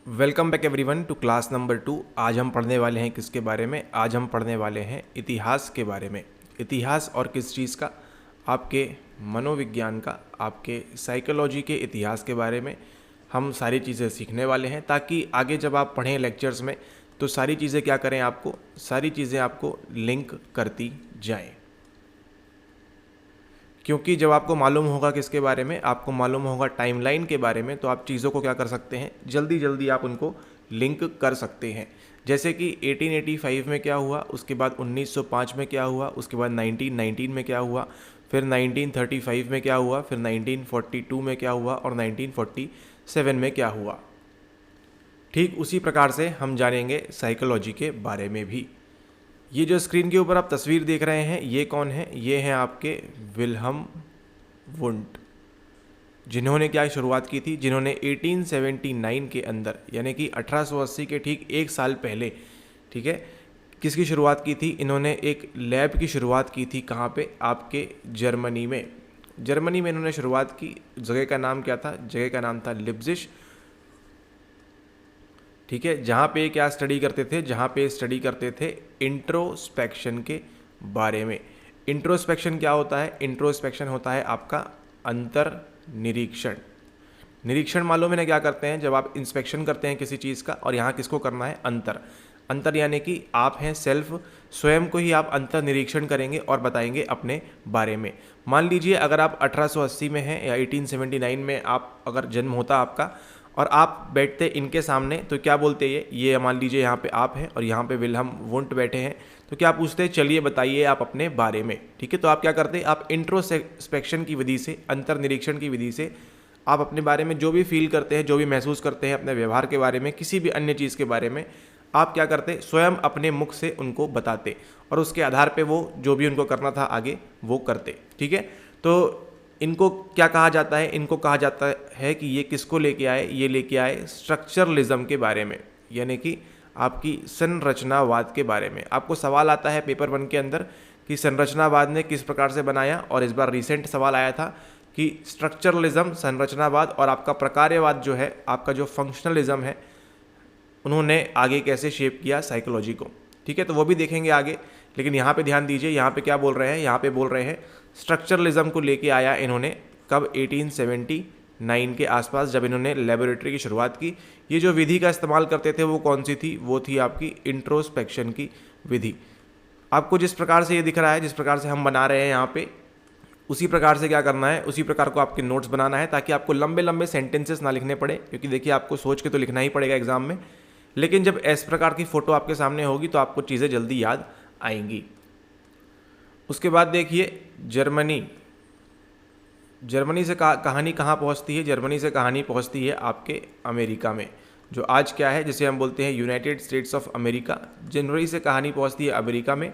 Welcome back everyone to class number 2। आज हम पढ़ने वाले हैं किसके बारे में? आज हम पढ़ने वाले हैं इतिहास के बारे में। इतिहास और किस चीज़ का? आपके मनोविज्ञान का, आपके साइकोलॉजी के इतिहास के बारे में हम सारी चीज़ें सीखने वाले हैं, ताकि आगे जब आप पढ़ें लेक्चर्स में तो सारी चीज़ें क्या करें, आपको सारी चीज़ें आपको लिंक करती जाएँ। क्योंकि जब आपको मालूम होगा किसके बारे में, आपको मालूम होगा टाइमलाइन के बारे में, तो आप चीज़ों को क्या कर सकते हैं, जल्दी जल्दी आप उनको लिंक कर सकते हैं। जैसे कि 1885 में क्या हुआ, उसके बाद 1905 में क्या हुआ, उसके बाद 1919 में क्या हुआ, फिर 1935 में क्या हुआ, फिर 1942 में क्या हुआ और 1947 में क्या हुआ। ठीक उसी प्रकार से हम जानेंगे साइकोलॉजी के बारे में भी। ये जो स्क्रीन के ऊपर आप तस्वीर देख रहे हैं, ये कौन है? ये हैं आपके विल्हम वुंट, जिन्होंने क्या शुरुआत की थी, जिन्होंने 1879 के अंदर, यानी कि 1880 के ठीक एक साल पहले, ठीक है, किसकी शुरुआत की थी? इन्होंने एक लैब की शुरुआत की थी। कहाँ पे? आपके जर्मनी में। जर्मनी में इन्होंने शुरुआत की। जगह का नाम क्या था? जगह का नाम था लिप्जिश। ठीक है, जहाँ पे क्या स्टडी करते थे? जहाँ पे स्टडी करते थे इंट्रोस्पेक्शन के बारे में। इंट्रोस्पेक्शन क्या होता है? इंट्रोस्पेक्शन होता है आपका अंतर निरीक्षण। निरीक्षण मालूम है ना क्या करते हैं? जब आप इंस्पेक्शन करते हैं किसी चीज़ का, और यहाँ किसको करना है? अंतर। अंतर यानी कि आप हैं सेल्फ, स्वयं को ही आप अंतर निरीक्षण करेंगे और बताएंगे अपने बारे में। मान लीजिए अगर आप 1880 में हैं या 1879 में आप अगर जन्म होता आपका, और आप बैठते इनके सामने, तो क्या बोलते ये मान लीजिए यहाँ पे आप हैं और यहाँ पे विल्हम वुंट बैठे हैं, तो क्या पूछते हैं? चलिए बताइए आप अपने बारे में। ठीक है, तो आप क्या करते हैं? आप इंट्रोस्पेक्शन की विधि से, अंतर निरीक्षण की विधि से आप अपने बारे में जो भी फील करते हैं, जो भी महसूस करते हैं, अपने व्यवहार के बारे में, किसी भी अन्य चीज़ के बारे में आप क्या करते? स्वयं अपने मुख से उनको बताते, और उसके आधार पे वो जो भी उनको करना था आगे वो करते। ठीक है, तो इनको क्या कहा जाता है? इनको कहा जाता है कि ये किसको लेके आए? ये लेके आए स्ट्रक्चरलिज्म के बारे में, यानी कि आपकी संरचनावाद के बारे में। आपको सवाल आता है पेपर 1 के अंदर कि संरचनावाद ने किस प्रकार से बनाया, और इस बार रिसेंट सवाल आया था कि स्ट्रक्चरलिज्म, संरचनावाद और आपका प्रकार्यवाद जो है, आपका जो फंक्शनलिज्म है, उन्होंने आगे कैसे शेप किया साइकोलॉजी को। ठीक है, तो वो भी देखेंगे आगे, लेकिन यहाँ पे ध्यान दीजिए, यहाँ पे क्या बोल रहे हैं? यहाँ पे बोल रहे हैं स्ट्रक्चरलिज्म को लेके आया इन्होंने कब? 1879 के आसपास, जब इन्होंने लेबोरेटरी की शुरुआत की। ये जो विधि का इस्तेमाल करते थे वो कौन सी थी? वो थी आपकी इंट्रोस्पेक्शन की विधि। आपको जिस प्रकार से ये दिख रहा है, जिस प्रकार से हम बना रहे हैं यहाँ पे, उसी प्रकार से क्या करना है? उसी प्रकार को आपके नोट्स बनाना है, ताकि आपको लंबे लंबे सेंटेंसेस ना लिखने पड़े, क्योंकि देखिए आपको सोच के तो लिखना ही पड़ेगा एग्जाम में, लेकिन जब इस प्रकार की फ़ोटो आपके सामने होगी तो आपको चीज़ें जल्दी याद आएंगी। उसके बाद देखिए जर्मनी से कहानी कहाँ पहुँचती है? जर्मनी से कहानी पहुँचती है आपके अमेरिका में, जो आज क्या है, जिसे हम बोलते हैं United states of America. Germany से कहानी पहुँचती है अमेरिका में।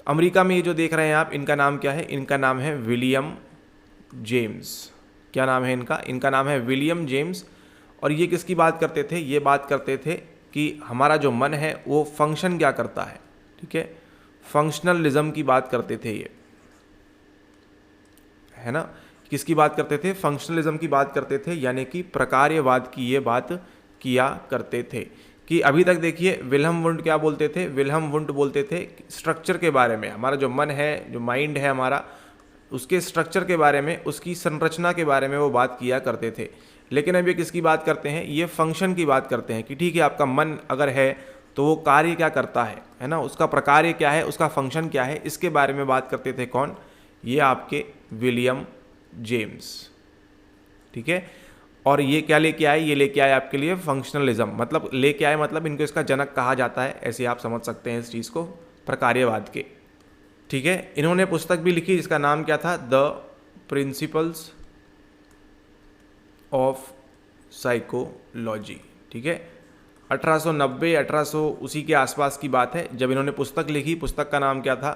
अमेरिका में ये जो देख रहे हैं आप, इनका नाम क्या है? इनका नाम है विलियम जेम्स। क्या नाम है इनका? इनका नाम है विलियम जेम्स। और ये किसकी बात करते थे? ये बात करते थे कि हमारा जो मन है वो फंक्शन क्या करता है। ठीक है, फंक्शनलिज्म की बात करते थे ये, है ना? किसकी बात करते थे? फंक्शनलिज्म की बात करते थे, यानी कि प्रकार्यवाद की ये बात किया करते थे। कि अभी तक देखिए विल्हम वुंट क्या बोलते थे? विल्हम वुंट बोलते थे स्ट्रक्चर के बारे में, हमारा जो मन है, जो माइंड है हमारा, उसके स्ट्रक्चर के बारे में, उसकी संरचना के बारे में वो बात किया करते थे। लेकिन अब ये किसकी बात करते हैं? ये फंक्शन की बात करते हैं कि ठीक है, आपका मन अगर है तो वो कार्य क्या करता है ना? उसका प्रकार्य क्या है, उसका फंक्शन क्या है, इसके बारे में बात करते थे। कौन? ये आपके विलियम जेम्स। ठीक है, और ये क्या लेके आए? ये लेके आए आपके लिए फंक्शनलिज्म। मतलब लेके आए मतलब इनको इसका जनक कहा जाता है, ऐसे आप समझ सकते हैं इस चीज़ को, प्रकार्यवाद के। ठीक है, इन्होंने पुस्तक भी लिखी जिसका नाम क्या था? The principles of psychology. ठीक है, 1890 1800 उसी के आसपास की बात है जब इन्होंने पुस्तक लिखी। पुस्तक का नाम क्या था?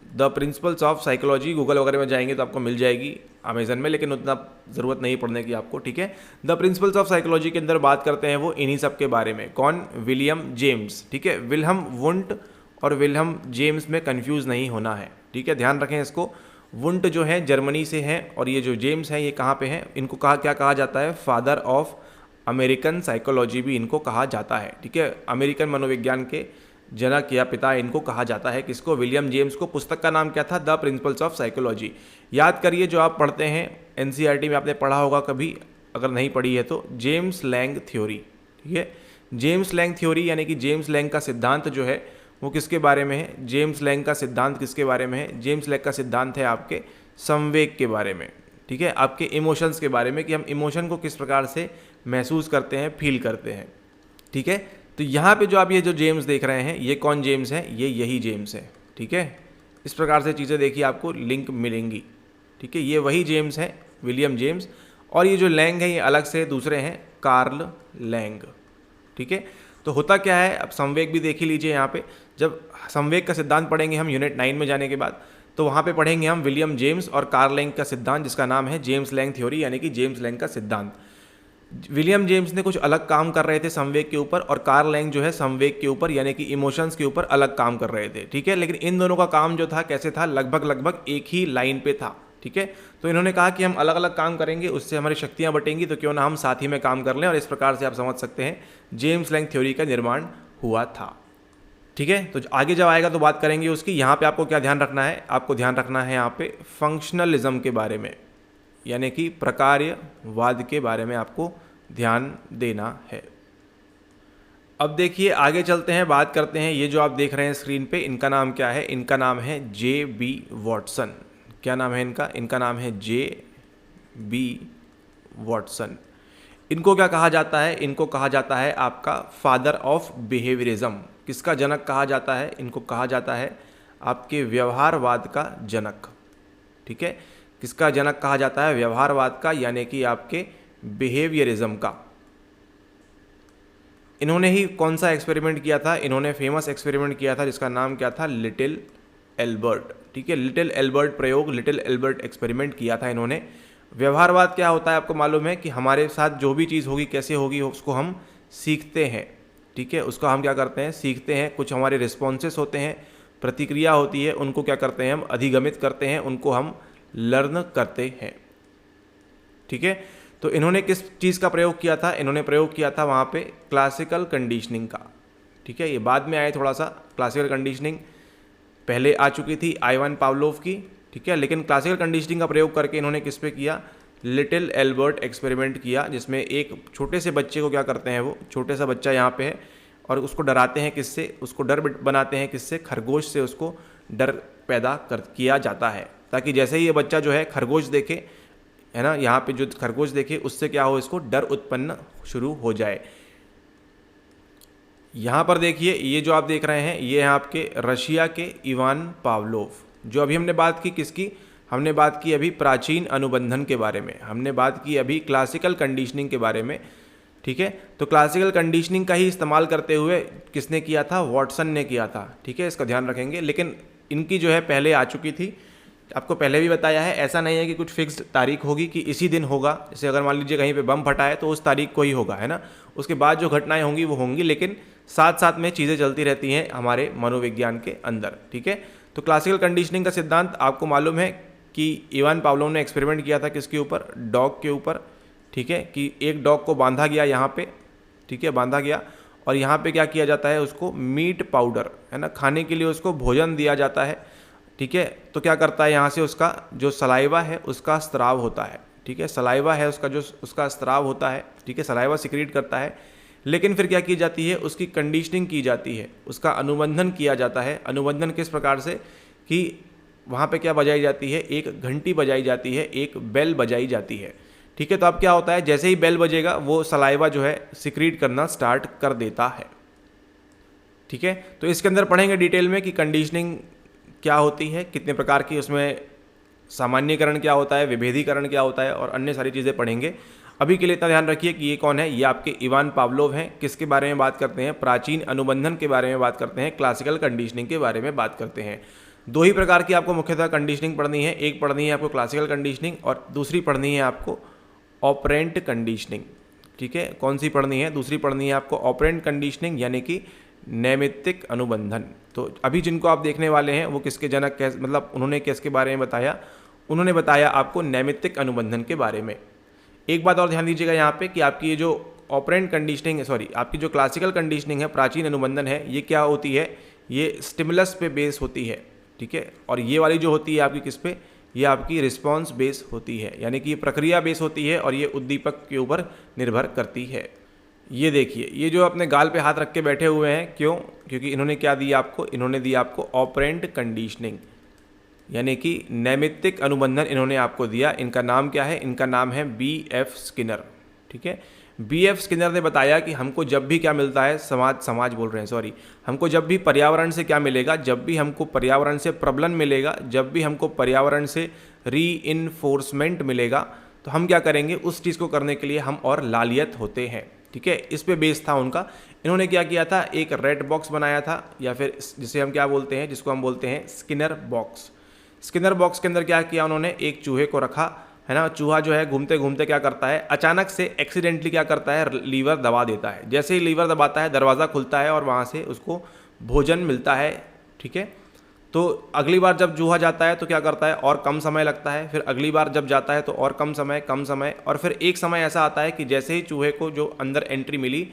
The principles of psychology. Google वगैरह में जाएंगे तो आपको मिल जाएगी अमेजन में, लेकिन उतना ज़रूरत नहीं पढ़ने की आपको। ठीक है, द प्रिंसिपल्स ऑफ साइकोलॉजी के अंदर बात करते हैं वो इन्हीं सब के बारे में। कौन? William James. ठीक है, विल्हम वुंट और विल्हम जेम्स में कंफ्यूज नहीं होना है। ठीक है, ध्यान रखें इसको। वुंट जो है जर्मनी से हैं, और ये जो जेम्स हैं ये कहाँ पे हैं? इनको क्या कहा जाता है? फादर ऑफ अमेरिकन साइकोलॉजी भी इनको कहा जाता है। ठीक है, अमेरिकन मनोविज्ञान के जनक या पिता इनको कहा जाता है। किसको? विलियम जेम्स को। पुस्तक का नाम क्या था? The principles of psychology. याद करिए, जो आप पढ़ते हैं एनसीईआरटी में आपने पढ़ा होगा कभी, अगर नहीं पढ़ी है तो, जेम्स लैंग थ्योरी। ठीक है, जेम्स लैंग थ्योरी यानी कि जेम्स लैंग का सिद्धांत जो है वो किसके बारे में है? जेम्स लैंग का सिद्धांत किसके बारे में है? जेम्स लैंग का सिद्धांत है आपके संवेग के बारे में। ठीक है, आपके इमोशंस के बारे में, कि हम इमोशन को किस प्रकार से महसूस करते हैं, फील करते हैं। ठीक है, तो यहाँ पे जो आप ये जो जेम्स देख रहे हैं, ये कौन जेम्स है? ये यही जेम्स है। ठीक है, इस प्रकार से चीज़ें देखिए आपको लिंक मिलेंगी। ठीक है, ये वही जेम्स है, विलियम जेम्स। और ये जो लैंग है ये अलग से दूसरे हैं, कार्ल लैंग। ठीक है, तो होता क्या है, अब संवेग भी देख ही लीजिए। यहाँ पे जब संवेग का सिद्धांत पढ़ेंगे हम यूनिट 9 में जाने के बाद, तो वहाँ पे पढ़ेंगे हम विलियम जेम्स और कार्ल लैंग का सिद्धांत, जिसका नाम है जेम्स लैंग थ्योरी यानी कि जेम्स लैंग का सिद्धांत। विलियम जेम्स ने कुछ अलग काम कर रहे थे संवेग के ऊपर, और कार्ल लैंग जो है संवेग के ऊपर यानी कि इमोशंस के ऊपर अलग काम कर रहे थे। ठीक है, लेकिन इन दोनों का काम जो था कैसे था? लगभग एक ही लाइन पे था। ठीक है, तो इन्होंने कहा कि हम अलग अलग काम करेंगे, उससे हमारी शक्तियां बटेंगी, तो क्यों ना हम साथ ही में काम कर लें। और इस प्रकार से आप समझ सकते हैं जेम्स लैंग थ्योरी का निर्माण हुआ था। ठीक है, तो आगे जब आएगा तो बात करेंगे उसकी। यहाँ पे आपको क्या ध्यान रखना है? आपको ध्यान रखना है यहाँ पे फंक्शनलिज्म के बारे में, यानी कि प्रकार्यवाद के बारे में आपको ध्यान देना है। अब देखिए आगे चलते हैं, बात करते हैं। ये जो आप देख रहे हैं स्क्रीन पे, इनका नाम क्या है? इनका नाम है जे.बी. वॉटसन। क्या नाम है इनका? इनका नाम है जे.बी. वॉटसन। इनको क्या कहा जाता है? इनको कहा जाता है आपका फादर ऑफ बिहेवियरिज्म। किसका जनक कहा जाता है? इनको कहा जाता है आपके व्यवहारवाद का जनक। ठीक है, किसका जनक कहा जाता है? व्यवहारवाद का, यानी कि आपके बिहेवियरिज्म का। इन्होंने ही कौन सा एक्सपेरिमेंट किया था? इन्होंने फेमस एक्सपेरिमेंट किया था जिसका नाम क्या था? Little Albert. ठीक है, लिटिल एल्बर्ट प्रयोग, लिटिल एल्बर्ट एक्सपेरिमेंट किया था इन्होंने। व्यवहारवाद क्या होता है आपको मालूम है? कि हमारे साथ जो भी चीज़ होगी कैसे होगी उसको हम सीखते हैं। ठीक है, उसको हम क्या करते हैं? सीखते हैं। कुछ हमारे रिस्पॉन्सेस होते हैं, प्रतिक्रिया होती है, उनको क्या करते हैं? हम अधिगमित करते हैं, उनको हम लर्न करते हैं। ठीक है, तो इन्होंने किस चीज़ का प्रयोग किया था? इन्होंने प्रयोग किया था वहाँ पे क्लासिकल कंडीशनिंग का। ठीक है, ये बाद में आए थोड़ा सा। क्लासिकल कंडीशनिंग पहले आ चुकी थी आइवान पावलोव की। ठीक है, लेकिन क्लासिकल कंडीशनिंग का प्रयोग करके इन्होंने किस पे किया? लिटिल एल्बर्ट एक्सपेरिमेंट किया, जिसमें एक छोटे से बच्चे को क्या करते हैं? वो छोटे सा बच्चा यहाँ पे है और उसको डराते हैं। किससे? उसको डर बनाते हैं। किससे? खरगोश से उसको डर पैदा किया जाता है, ताकि जैसे ही ये बच्चा जो है खरगोश देखे, है ना, यहाँ पे जो खरगोश देखे उससे क्या हो? इसको डर उत्पन्न शुरू हो जाए। यहाँ पर देखिए, ये जो आप देख रहे हैं ये हैं आपके रशिया के इवान पावलोव। जो अभी हमने बात की किसकी? हमने बात की अभी प्राचीन अनुबंधन के बारे में, हमने बात की अभी क्लासिकल कंडीशनिंग के बारे में। ठीक है, तो क्लासिकल कंडीशनिंग का ही इस्तेमाल करते हुए किसने किया था? वॉटसन ने किया था। ठीक है, इसका ध्यान रखेंगे। लेकिन इनकी जो है पहले आ चुकी थी, आपको पहले भी बताया है। ऐसा नहीं है कि कुछ फिक्स्ड तारीख होगी कि इसी दिन होगा। जैसे अगर मान लीजिए कहीं पे बम फटा है तो उस तारीख को ही होगा, है ना। उसके बाद जो घटनाएं होंगी वो होंगी, लेकिन साथ साथ में चीज़ें चलती रहती हैं हमारे मनोविज्ञान के अंदर। ठीक है, तो क्लासिकल कंडीशनिंग का सिद्धांत आपको मालूम है कि इवान पावलोव ने एक्सपेरिमेंट किया था किसके ऊपर? डॉग के ऊपर। ठीक है, कि एक डॉग को बांधा गया यहाँ पे। ठीक है, बांधा गया और यहाँ पे क्या किया जाता है? उसको मीट पाउडर, है ना, खाने के लिए उसको भोजन दिया जाता है। ठीक है, तो क्या करता है? यहाँ से उसका जो सलाइवा है उसका स्त्राव होता है। ठीक है, सलाइवा है उसका, जो उसका स्त्राव होता है। ठीक है, सलाइवा सिक्रीट करता है। लेकिन फिर क्या की जाती है? उसकी कंडीशनिंग की जाती है, उसका अनुबंधन किया जाता है। अनुबंधन किस प्रकार से? कि वहाँ पे क्या बजाई जाती है? एक घंटी बजाई जाती है, एक बेल बजाई जाती है। ठीक है, तो अब क्या होता है? जैसे ही बेल बजेगा वो सलाइवा जो है सिक्रीट करना स्टार्ट कर देता है। ठीक है, तो इसके अंदर पढ़ेंगे डिटेल में कि कंडीशनिंग क्या होती है, कितने प्रकार की, उसमें सामान्यकरण क्या होता है, विभेदीकरण क्या होता है, और अन्य सारी चीज़ें पढ़ेंगे। अभी के लिए इतना ध्यान रखिए कि ये कौन है? ये आपके इवान पावलोव हैं। किसके बारे में बात करते हैं? प्राचीन अनुबंधन के बारे में बात करते हैं, क्लासिकल कंडीशनिंग के बारे में बात करते हैं। दो ही प्रकार की आपको मुख्यतः कंडीशनिंग पढ़नी है। एक पढ़नी है आपको क्लासिकल कंडीशनिंग और दूसरी पढ़नी है आपको ऑपरेंट कंडीशनिंग। ठीक है, कौन सी पढ़नी है? दूसरी पढ़नी है आपको ऑपरेंट कंडीशनिंग, यानी कि नैमित्तिक अनुबंधन। तो अभी जिनको आप देखने वाले हैं वो किसके जनक, मतलब उन्होंने किसके बारे में बताया? उन्होंने बताया आपको नैमित्तिक अनुबंधन के बारे में। एक बात और ध्यान दीजिएगा यहाँ पे कि आपकी ये जो ऑपरेंट कंडीशनिंग है, सॉरी आपकी जो क्लासिकल कंडीशनिंग है, प्राचीन अनुबंधन है, ये क्या होती है, ये स्टिमुलस पे बेस होती है, ठीक है। और ये वाली जो होती है आपकी किस पे, ये आपकी रिस्पॉन्स बेस होती है, यानी कि ये प्रक्रिया बेस होती है और ये उद्दीपक के ऊपर निर्भर करती है। ये देखिए, ये जो अपने गाल पे हाथ रख के बैठे हुए हैं, क्यों, क्योंकि इन्होंने क्या दिया आपको, इन्होंने दिया आपको ऑपरेंट कंडीशनिंग, यानी कि नैमित्तिक अनुबंधन इन्होंने आपको दिया। इनका नाम क्या है, इनका नाम है B.F. स्किनर, ठीक है। B.F. स्किनर ने बताया कि हमको जब भी क्या मिलता है, समाज बोल रहे हैं, सॉरी, हमको जब भी पर्यावरण से क्या मिलेगा, जब भी हमको पर्यावरण से प्रबलन मिलेगा, जब भी हमको पर्यावरण से रीइंफोर्समेंट मिलेगा, तो हम क्या करेंगे, उस चीज़ को करने के लिए हम और लालियत होते हैं, ठीक है। इस पे बेस था उनका। इन्होंने क्या किया था, एक रेड बॉक्स बनाया था, या फिर जिसे हम क्या बोलते हैं, जिसको हम बोलते हैं स्किनर बॉक्स। स्किनर बॉक्स के अंदर क्या किया उन्होंने, एक चूहे को रखा, है ना। चूहा जो है घूमते घूमते क्या करता है, अचानक से एक्सीडेंटली क्या करता है, लीवर दबा देता है। जैसे ही लीवर दबाता है, दरवाज़ा खुलता है और वहाँ से उसको भोजन मिलता है, ठीक है। तो अगली बार जब चूहा जाता है तो क्या करता है, और कम समय लगता है, फिर अगली बार जब जाता है तो और कम समय, और फिर एक समय ऐसा आता है कि जैसे ही चूहे को जो अंदर एंट्री मिली,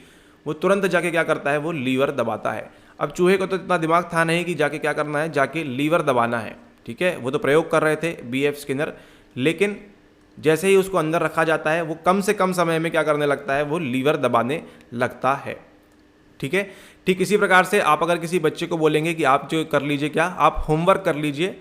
वो तुरंत जाके क्या करता है, वो लीवर दबाता है। अब चूहे को तो इतना दिमाग था नहीं कि जाके क्या करना है, जाके लीवर दबाना है, ठीक है। वो तो प्रयोग कर रहे थे B.F. स्किनर, लेकिन जैसे ही उसको अंदर रखा जाता है, वो कम से कम समय में क्या करने लगता है, वो लीवर दबाने लगता है, ठीक है। ठीक इसी प्रकार से आप अगर किसी बच्चे को बोलेंगे कि आप जो कर लीजिए, क्या आप होमवर्क कर लीजिए,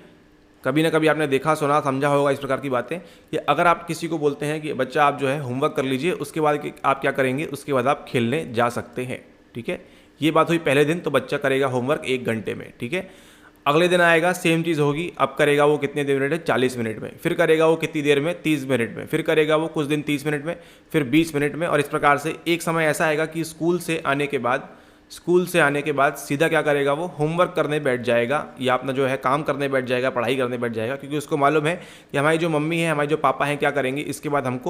कभी ना कभी आपने देखा, सुना, समझा होगा इस प्रकार की बातें, कि अगर आप किसी को बोलते हैं कि बच्चा आप जो है होमवर्क कर लीजिए, उसके बाद आप क्या करेंगे, उसके बाद आप खेलने जा सकते हैं, ठीक है। ये बात हुई पहले दिन, तो बच्चा करेगा होमवर्क 1 घंटे में, ठीक है। अगले दिन आएगा, सेम चीज़ होगी, अब करेगा वो कितने मिनट में, 40 मिनट में, फिर करेगा वो कितनी देर में, 30 मिनट में, फिर करेगा वो कुछ दिन 30 मिनट में, फिर 20 मिनट में, और इस प्रकार से एक समय ऐसा आएगा कि स्कूल से आने के बाद सीधा क्या करेगा, वो होमवर्क करने बैठ जाएगा, या अपना जो है काम करने बैठ जाएगा, पढ़ाई करने बैठ जाएगा, क्योंकि उसको मालूम है कि हमारी जो मम्मी है, हमारे जो पापा हैं, क्या करेंगे, इसके बाद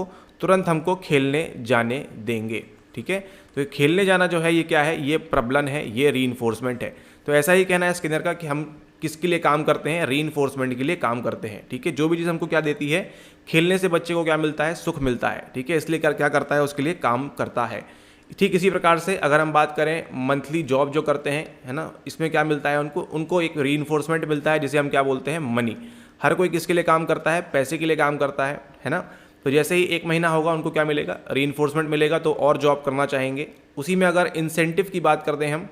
तुरंत हमको खेलने जाने देंगे, ठीक है। तो खेलने जाना जो है, ये क्या है, ये प्रबलन है, ये रीइंफोर्समेंट है। तो ऐसा ही कहना है स्किनर का कि हम किसके लिए काम करते हैं, रीइंफोर्समेंट के लिए काम करते हैं, ठीक है। जो भी चीज़ हमको क्या देती है, खेलने से बच्चे को क्या मिलता है, सुख मिलता है, ठीक है, इसलिए क्या करता है, उसके लिए काम करता है। ठीक इसी प्रकार से अगर हम बात करें मंथली जॉब जो करते हैं, है ना, इसमें क्या मिलता है उनको एक रीइंफोर्समेंट मिलता है, जिसे हम क्या बोलते हैं, मनी। हर कोई किसके लिए काम करता है, पैसे के लिए काम करता है ना। तो जैसे ही 1 महीना होगा, उनको क्या मिलेगा, रीइंफोर्समेंट मिलेगा, तो और जॉब करना चाहेंगे। उसी में अगर इंसेंटिव की बात करते हैं हम,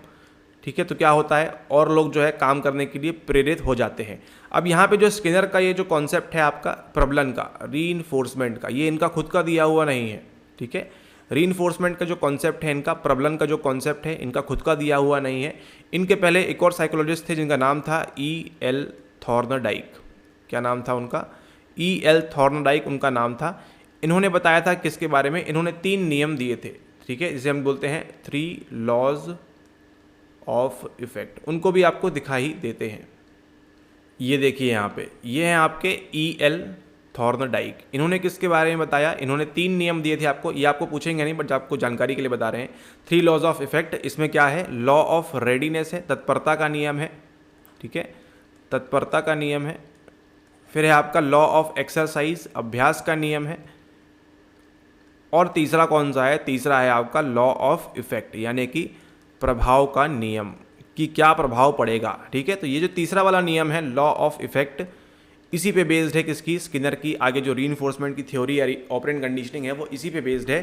ठीक है, तो क्या होता है, और लोग जो है काम करने के लिए प्रेरित हो जाते हैं। अब यहाँ पे जो स्किनर का ये जो कॉन्सेप्ट है आपका प्रबलन का, रीइंफोर्समेंट का, ये इनका खुद का दिया हुआ नहीं है, ठीक है। रीइंफोर्समेंट का जो कॉन्सेप्ट है इनका, प्रबलन का जो कॉन्सेप्ट है इनका खुद का दिया हुआ नहीं है। इनके पहले एक और साइकोलॉजिस्ट थे जिनका नाम था E.L. थॉर्नडाइक। क्या नाम था उनका, E.L. थॉर्नडाइक उनका नाम था। इन्होंने बताया था किसके बारे में, इन्होंने 3 नियम दिए थे, ठीक है, जिसे हम बोलते हैं 3 लॉज ऑफ इफेक्ट। उनको भी आपको दिखाई देते हैं। ये देखिए यहाँ पे, ये हैं आपके E.L. थॉर्नडाइक। इन्होंने किसके बारे में बताया, इन्होंने 3 नियम दिए थे आपको, ये आपको पूछेंगे नहीं, बट आपको जानकारी के लिए बता रहे हैं। 3 लॉज ऑफ इफेक्ट, इसमें क्या है, लॉ ऑफ रेडीनेस है, तत्परता का नियम है, ठीक है, तत्परता का नियम है। फिर है आपका लॉ ऑफ एक्सरसाइज, अभ्यास का नियम है। और तीसरा कौन सा है, तीसरा है आपका लॉ ऑफ इफेक्ट, यानी कि प्रभाव का नियम, कि क्या प्रभाव पड़ेगा, ठीक है। तो ये जो तीसरा वाला नियम है लॉ ऑफ इफेक्ट, इसी पे बेस्ड है किसकी, स्किनर की आगे जो रीइंफोर्समेंट की थ्योरी या ऑपरेंट कंडीशनिंग है, वो इसी पे बेस्ड है।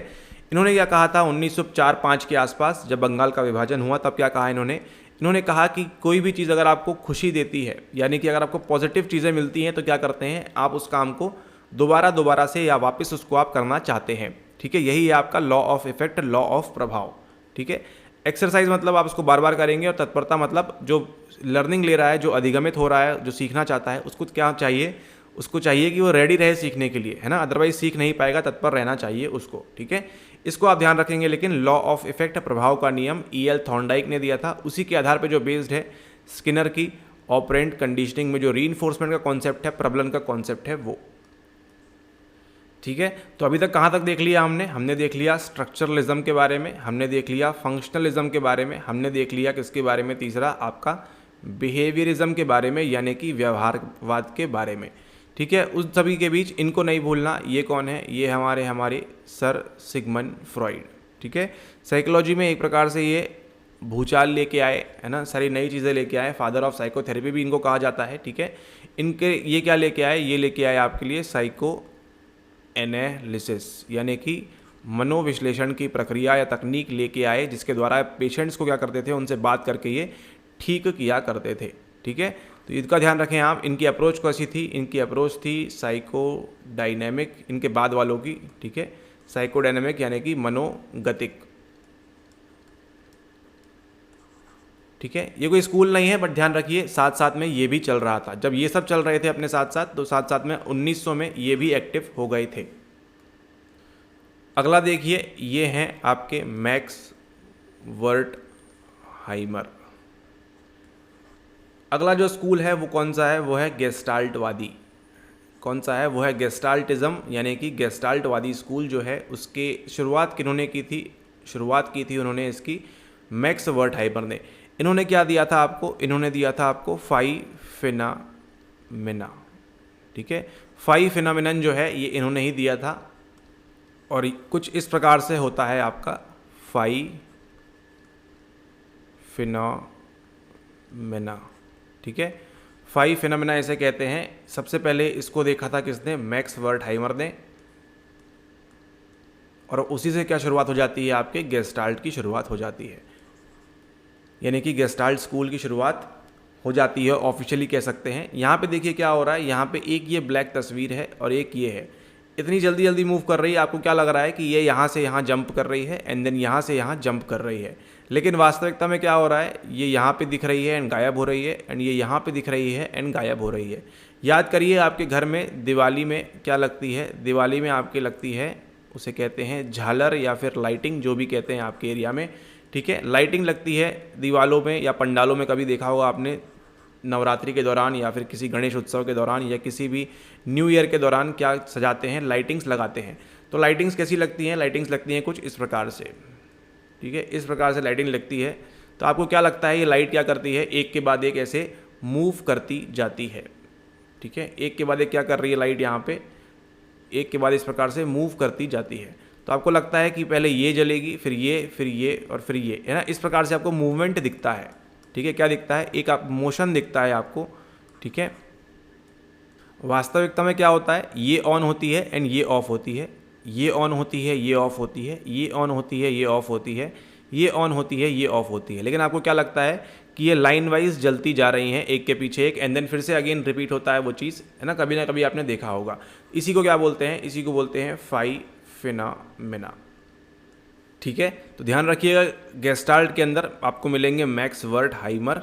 इन्होंने क्या कहा था 1904-5 के आसपास, जब बंगाल का विभाजन हुआ, तब क्या कहा इन्होंने कहा कि कोई भी चीज़ अगर आपको खुशी देती है, यानी कि अगर आपको पॉजिटिव चीज़ें मिलती हैं, तो क्या करते हैं आप, उस काम को दोबारा से या वापस उसको आप करना चाहते हैं, ठीक है। यही है आपका law of effect, law of प्रभाव, ठीक है। एक्सरसाइज मतलब आप उसको बार बार करेंगे, और तत्परता मतलब जो लर्निंग ले रहा है, जो अधिगमित हो रहा है, जो सीखना चाहता है, उसको क्या चाहिए, उसको चाहिए कि वो रेडी रहे सीखने के लिए, है ना, अदरवाइज सीख नहीं पाएगा, तत्पर रहना चाहिए उसको, ठीक है। इसको आप ध्यान रखेंगे। लेकिन लॉ ऑफ इफेक्ट, प्रभाव का नियम, E.L. थॉर्नडाइक ने दिया था, उसी के आधार पर जो बेस्ड है स्किनर की ऑपरेंट कंडीशनिंग में जो रीइंफोर्समेंट का कॉन्सेप्ट है, प्रबलन का कॉन्सेप्ट है वो, ठीक है। तो अभी तक कहाँ तक देख लिया हमने देख लिया स्ट्रक्चरलिज्म के बारे में, हमने देख लिया फंक्शनलिज्म के बारे में, हमने देख लिया किसके बारे में, तीसरा आपका बिहेवियरिज्म के बारे में, यानी कि व्यवहारवाद के बारे में, ठीक है। उस सभी के बीच इनको नहीं भूलना, ये कौन है, ये हमारे सर सिगमंड फ्रॉइड, ठीक है। साइकोलॉजी में एक प्रकार से ये भूचाल लेके आए, है ना, सारी नई चीज़ें लेके आए, फादर ऑफ साइकोथेरेपी भी इनको कहा जाता है, ठीक है। इनके ये क्या लेके आए, ये लेके आए आपके लिए साइको एनालिसिस, यानी कि मनोविश्लेषण की प्रक्रिया या तकनीक लेके आए, जिसके द्वारा पेशेंट्स को क्या करते थे, उनसे बात करके ये ठीक किया करते थे, ठीक है। तो इसका ध्यान रखें आप। इनकी अप्रोच कैसी थी, इनकी अप्रोच थी साइकोडायनेमिक, इनके बाद वालों की, ठीक है, साइकोडायनेमिक यानी कि मनोगतिक, ठीक है। ये कोई स्कूल नहीं है, बट ध्यान रखिए साथ साथ में ये भी चल रहा था। जब ये सब चल रहे थे अपने साथ साथ, तो साथ साथ में 1900 में ये भी एक्टिव हो गए थे। अगला देखिए, ये हैं आपके मैक्स वर्टहाइमर। अगला जो स्कूल है वो कौन सा है, वो है गेस्टाल्टवादी। कौन सा है, वो है गेस्टाल्टिज्म, यानी कि गेस्टाल्टवादी स्कूल जो है, उसके शुरुआत किन्होंने की थी, शुरुआत की थी उन्होंने इसकी मैक्स वर्टहाइमर ने। इन्होंने क्या दिया था आपको, इन्होंने दिया था आपको 5 फिनोमेना, ठीक है। 5 फिनोमेनन जो है ये इन्होंने ही दिया था, और कुछ इस प्रकार से होता है आपका 5 फिनोमेना, ठीक है। 5 फिनोमेना इसे कहते हैं। सबसे पहले इसको देखा था किसने, मैक्स वर्टहाइमर ने, और उसी से क्या शुरुआत हो जाती है, आपके गेस्टाल्ट की शुरुआत हो जाती है, यानी कि गेस्टाल्ट स्कूल की शुरुआत हो जाती है, ऑफिशियली कह सकते हैं। यहाँ पे देखिए क्या हो रहा है, यहाँ पे एक ये ब्लैक तस्वीर है और एक ये है, इतनी जल्दी जल्दी मूव कर रही है, आपको क्या लग रहा है कि ये यहाँ से यहाँ जंप कर रही है एंड देन यहाँ से यहाँ जंप कर रही है, लेकिन वास्तविकता में क्या हो रहा है, ये यहाँ पे दिख रही है एंड गायब हो रही है, एंड ये यहाँ पे दिख रही है एंड गायब हो रही है। याद करिए, आपके घर में दिवाली में क्या लगती है, दिवाली में आपके लगती है, उसे कहते हैं झालर या फिर लाइटिंग, जो भी कहते हैं आपके एरिया में, ठीक है। लाइटिंग लगती है दीवालों में या पंडालों में, कभी देखा होगा आपने नवरात्रि के दौरान या फिर किसी गणेश उत्सव के दौरान या किसी भी न्यू ईयर के दौरान क्या सजाते हैं, लाइटिंग्स लगाते हैं। तो लाइटिंग्स कैसी लगती हैं, लाइटिंग्स लगती हैं कुछ इस प्रकार से, ठीक है, इस प्रकार से लाइटिंग लगती है। तो आपको क्या लगता है, ये लाइट क्या करती है, एक के बाद एक ऐसे मूव करती जाती है, ठीक है, एक के बाद एक क्या कर रही है लाइट, यहाँ पे एक के बाद इस प्रकार से मूव करती जाती है। तो आपको लगता है कि पहले ये जलेगी, फिर ये और फिर ये, है ना, इस प्रकार से आपको मूवमेंट दिखता है, ठीक है। क्या दिखता है, एक आप मोशन दिखता है आपको, ठीक है। वास्तविकता में क्या होता है, ये ऑन होती है एंड ये ऑफ होती है, ये ऑन होती है, ये ऑफ होती है, ये ऑन होती है, ये ऑफ होती है, ये ऑन होती है, ये ऑफ होती है। लेकिन आपको क्या लगता है कि ये लाइन वाइज जलती जा रही हैं, एक के पीछे एक, एंड देन फिर से अगेन रिपीट होता है वो चीज़, है ना कभी आपने देखा होगा। इसी को क्या बोलते हैं, इसी को बोलते हैं 5 फिनोमेना, ठीक है। तो ध्यान रखिएगा, गेस्टाल्ट के अंदर आपको मिलेंगे मैक्स वर्टहाइमर,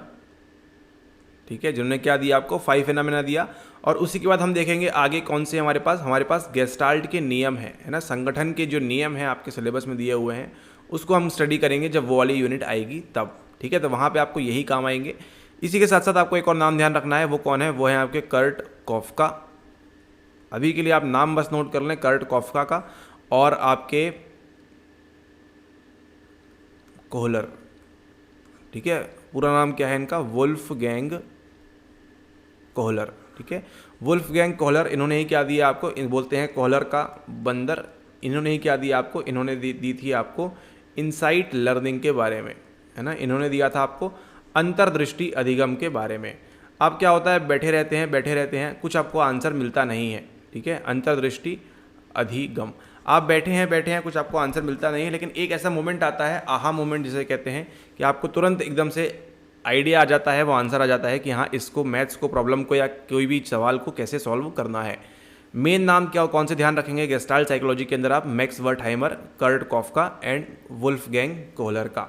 ठीक है, जिन्होंने क्या दिया आपको, 5 फिनोमेना दिया। और उसी के बाद हम देखेंगे आगे कौन से हमारे पास गेस्टाल्ट के नियम है ना, संगठन के जो नियम हैं आपके सिलेबस में दिए हुए हैं, उसको हम स्टडी करेंगे जब वो वाली यूनिट आएगी तब, ठीक है। तो वहाँ पे आपको यही काम आएंगे। इसी के साथ साथ आपको एक और नाम ध्यान रखना है, वो कौन है, वो है आपके कर्ट कॉफका। अभी के लिए आप नाम बस नोट कर लें, कर्ट कॉफका का, और आपके कोहलर, ठीक है, पूरा नाम क्या है इनका, वुल्फगैंग कोहलर, ठीक है। वुल्फगैंग कोहलर, इन्होंने ही क्या दिया आपको, बोलते हैं कोहलर का बंदर। इन्होंने ही क्या दिया आपको, इन्होंने दी थी आपको इनसाइट लर्निंग के बारे में, है ना, इन्होंने दिया था आपको अंतर्दृष्टि अधिगम के बारे में। अब क्या होता है, बैठे रहते हैं, कुछ आपको आंसर मिलता नहीं है, ठीक है, अंतर्दृष्टि अधिगम, आप बैठे हैं, कुछ आपको आंसर मिलता नहीं है, लेकिन एक ऐसा मोमेंट आता है, आहा मोमेंट जिसे कहते हैं, कि आपको तुरंत एकदम से आइडिया आ जाता है, वो आंसर आ जाता है कि हाँ, इसको मैथ्स को, प्रॉब्लम को या कोई भी सवाल को कैसे सॉल्व करना है। मेन नाम क्या, कौन से ध्यान रखेंगे गेस्टाल्ट साइकोलॉजी के अंदर आप, max वर्टहाइमर, Kurt कॉफका and Wolfgang Kohler का,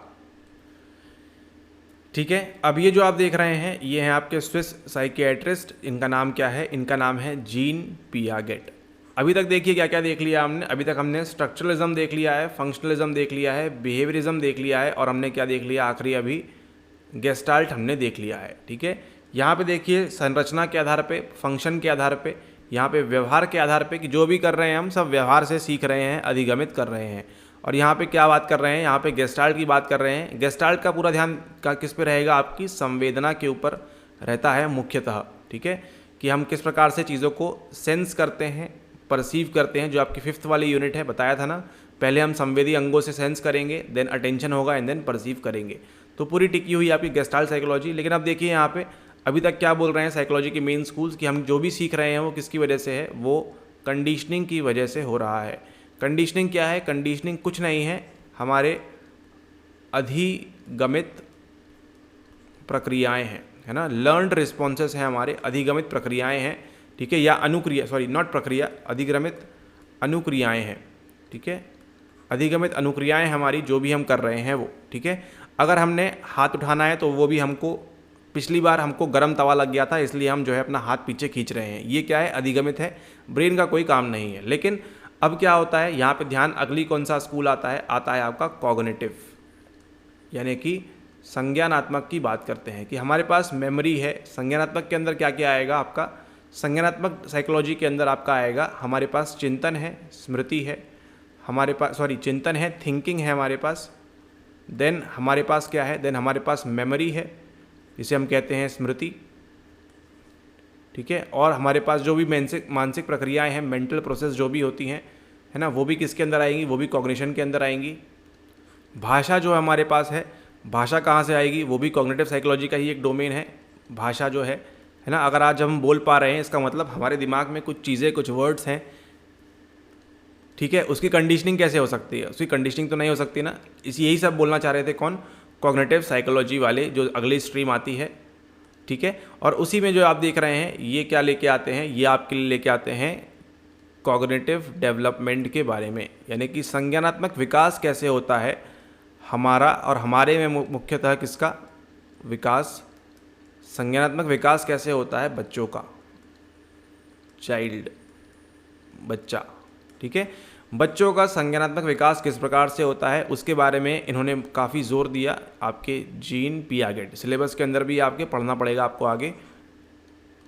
ठीक है। अब ये जो आप देख रहे हैं, ये हैं आपके स्विस साइकियाट्रिस्ट, इनका नाम क्या है, इनका नाम है जीन पियागेट। अभी तक देखिए क्या क्या देख लिया हमने, अभी तक हमने स्ट्रक्चरलिज्म देख लिया है, फंक्शनलिज्म देख लिया है, बिहेवियरिज्म देख लिया है, और हमने क्या देख लिया आखिरी, अभी गेस्टाल्ट हमने देख लिया है, ठीक है। यहाँ पे देखिए संरचना के आधार पे, फंक्शन के आधार पे, यहाँ पे व्यवहार के आधार पे, कि जो भी कर रहे हैं हम सब व्यवहार से सीख रहे हैं, अधिगमित कर रहे हैं। और यहाँ पे क्या बात कर रहे हैं, यहाँ पे गेस्टाल्ट की बात कर रहे हैं। गेस्टाल्ट का पूरा ध्यान का किस पे रहेगा, आपकी संवेदना के ऊपर रहता है मुख्यतः, ठीक है, कि हम किस प्रकार से चीज़ों को सेंस करते हैं, परसीव करते हैं, जो आपकी 5th वाली यूनिट है, बताया था ना, पहले हम संवेदी अंगों से सेंस करेंगे, देन अटेंशन होगा एंड देन परसीव करेंगे। तो पूरी टिकी हुई आपकी गेस्टाल्ट साइकोलॉजी। लेकिन अब देखिए यहाँ पे अभी तक क्या बोल रहे हैं साइकोलॉजी के मेन स्कूल्स कि हम जो भी सीख रहे हैं वो किसकी वजह से है, वो कंडीशनिंग की वजह से हो रहा है। कंडीशनिंग क्या है? कंडीशनिंग कुछ नहीं है, हमारे अधिगमित प्रक्रियाएं हैं, है ना, लर्नड रिस्पॉन्सेस हैं, हमारे अधिगमित प्रक्रियाएं हैं, ठीक है, या अनुक्रिया, सॉरी नॉट प्रक्रिया, अधिगमित अनुक्रियाएं हैं, ठीक है, अधिगमित अनुक्रियाएं हमारी जो भी हम कर रहे हैं वो, ठीक है। अगर हमने हाथ उठाना है तो वो भी हमको, पिछली बार हमको गर्म तवा लग गया था इसलिए हम जो है अपना हाथ पीछे खींच रहे हैं, ये क्या है? अधिगमित है, ब्रेन का कोई काम नहीं है। लेकिन अब क्या होता है यहाँ पे ध्यान, अगली कौन सा स्कूल आता है? आता है आपका कॉग्निटिव, यानी कि संज्ञानात्मक की बात करते हैं कि हमारे पास मेमोरी है। संज्ञानात्मक के अंदर क्या क्या आएगा आपका? संज्ञानात्मक साइकोलॉजी के अंदर आपका आएगा, हमारे पास चिंतन है, स्मृति है, हमारे पास चिंतन है, थिंकिंग है हमारे पास, देन हमारे पास क्या है? देन हमारे पास मेमोरी है, जिसे हम कहते हैं स्मृति, ठीक है। और हमारे पास जो भी मानसिक प्रक्रियाएं हैं, मेंटल प्रोसेस जो भी होती हैं, है ना, वो भी किसके अंदर आएंगी? वो भी कॉग्निशन के अंदर आएंगी। भाषा जो हमारे पास है, भाषा कहाँ से आएगी? वो भी कॉग्निटिव साइकोलॉजी का ही एक डोमेन है। भाषा जो है ना, अगर आज हम बोल पा रहे हैं इसका मतलब हमारे दिमाग में कुछ चीज़ें, कुछ वर्ड्स हैं, ठीक है। उसकी कंडीशनिंग कैसे हो सकती है? उसकी कंडीशनिंग तो नहीं हो सकती ना। यही सब बोलना चाह रहे थे कौन? कॉग्निटिव साइकोलॉजी वाले, जो अगली स्ट्रीम आती है, ठीक है। और उसी में जो आप देख रहे हैं ये क्या लेके आते हैं? ये आपके लिए लेके आते हैं कॉग्निटिव डेवलपमेंट के बारे में, यानी कि संज्ञानात्मक विकास कैसे होता है हमारा, और हमारे में मुख्यतः किसका विकास? संज्ञानात्मक विकास कैसे होता है बच्चों का, चाइल्ड, बच्चा, ठीक है। बच्चों का संज्ञानात्मक विकास किस प्रकार से होता है उसके बारे में इन्होंने काफ़ी जोर दिया आपके जीन पियागेट। सिलेबस के अंदर भी आपके पढ़ना पड़ेगा आपको आगे,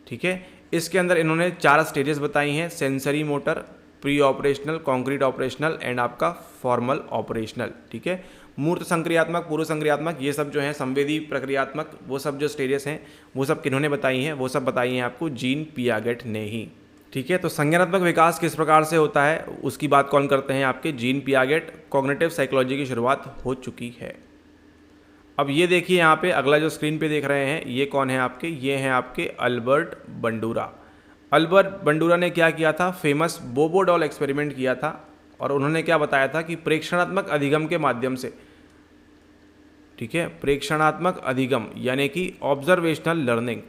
ठीक है। इसके अंदर इन्होंने 4 स्टेजेस बताई हैं, sensory motor, pre operational, concrete operational and आपका फॉर्मल ऑपरेशनल, ठीक है। मूर्त संक्रियात्मक, पूर्व संक्रियात्मक, ये सब जो है संवेदी प्रक्रियात्मक, वो सब जो स्टेजेस हैं वो सब किन्होंने बताई हैं? वो सब बताई हैं आपको जीन पियागेट ने ही, ठीक है। तो संज्ञानात्मक विकास किस प्रकार से होता है उसकी बात कौन करते हैं? आपके जीन पियागेट। कॉग्निटिव साइकोलॉजी की शुरुआत हो चुकी है। अब ये देखिए यहाँ पे अगला जो स्क्रीन पे देख रहे हैं ये कौन है आपके? ये हैं आपके अल्बर्ट बंडूरा। अल्बर्ट बंडूरा ने क्या किया था? फेमस बोबो डॉल एक्सपेरिमेंट किया था, और उन्होंने क्या बताया था कि प्रेक्षणात्मक अधिगम के माध्यम से, ठीक है, प्रेक्षणात्मक अधिगम यानी कि ऑब्जर्वेशनल लर्निंग,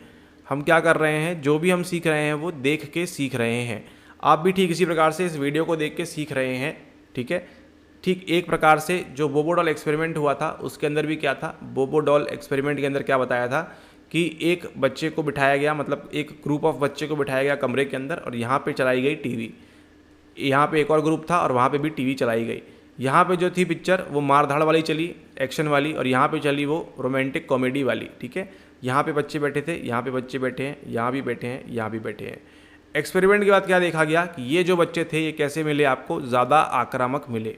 हम क्या कर रहे हैं? जो भी हम सीख रहे हैं वो देख के सीख रहे हैं। आप भी ठीक इसी प्रकार से इस वीडियो को देख के सीख रहे हैं, ठीक है। ठीक एक प्रकार से जो बोबो डॉल एक्सपेरिमेंट हुआ था उसके अंदर भी क्या था? बोबो डॉल एक्सपेरिमेंट के अंदर क्या बताया था कि एक बच्चे को बिठाया गया, मतलब एक ग्रुप ऑफ बच्चे को बिठाया गया कमरे के अंदर, और यहाँ पे चलाई गई टीवी। यहाँ पे एक और ग्रुप था और वहाँ पे भी टीवी चलाई गई। यहाँ पे जो थी पिक्चर वो मारधाड़ वाली चली, एक्शन वाली, और यहाँ पे चली वो रोमांटिक कॉमेडी वाली, ठीक है। यहाँ पे बच्चे बैठे थे, यहाँ पे बच्चे बैठे हैं, यहाँ भी बैठे हैं, यहाँ भी बैठे हैं। एक्सपेरिमेंट के बाद क्या देखा गया कि ये जो बच्चे थे ये कैसे मिले आपको? ज़्यादा आक्रामक मिले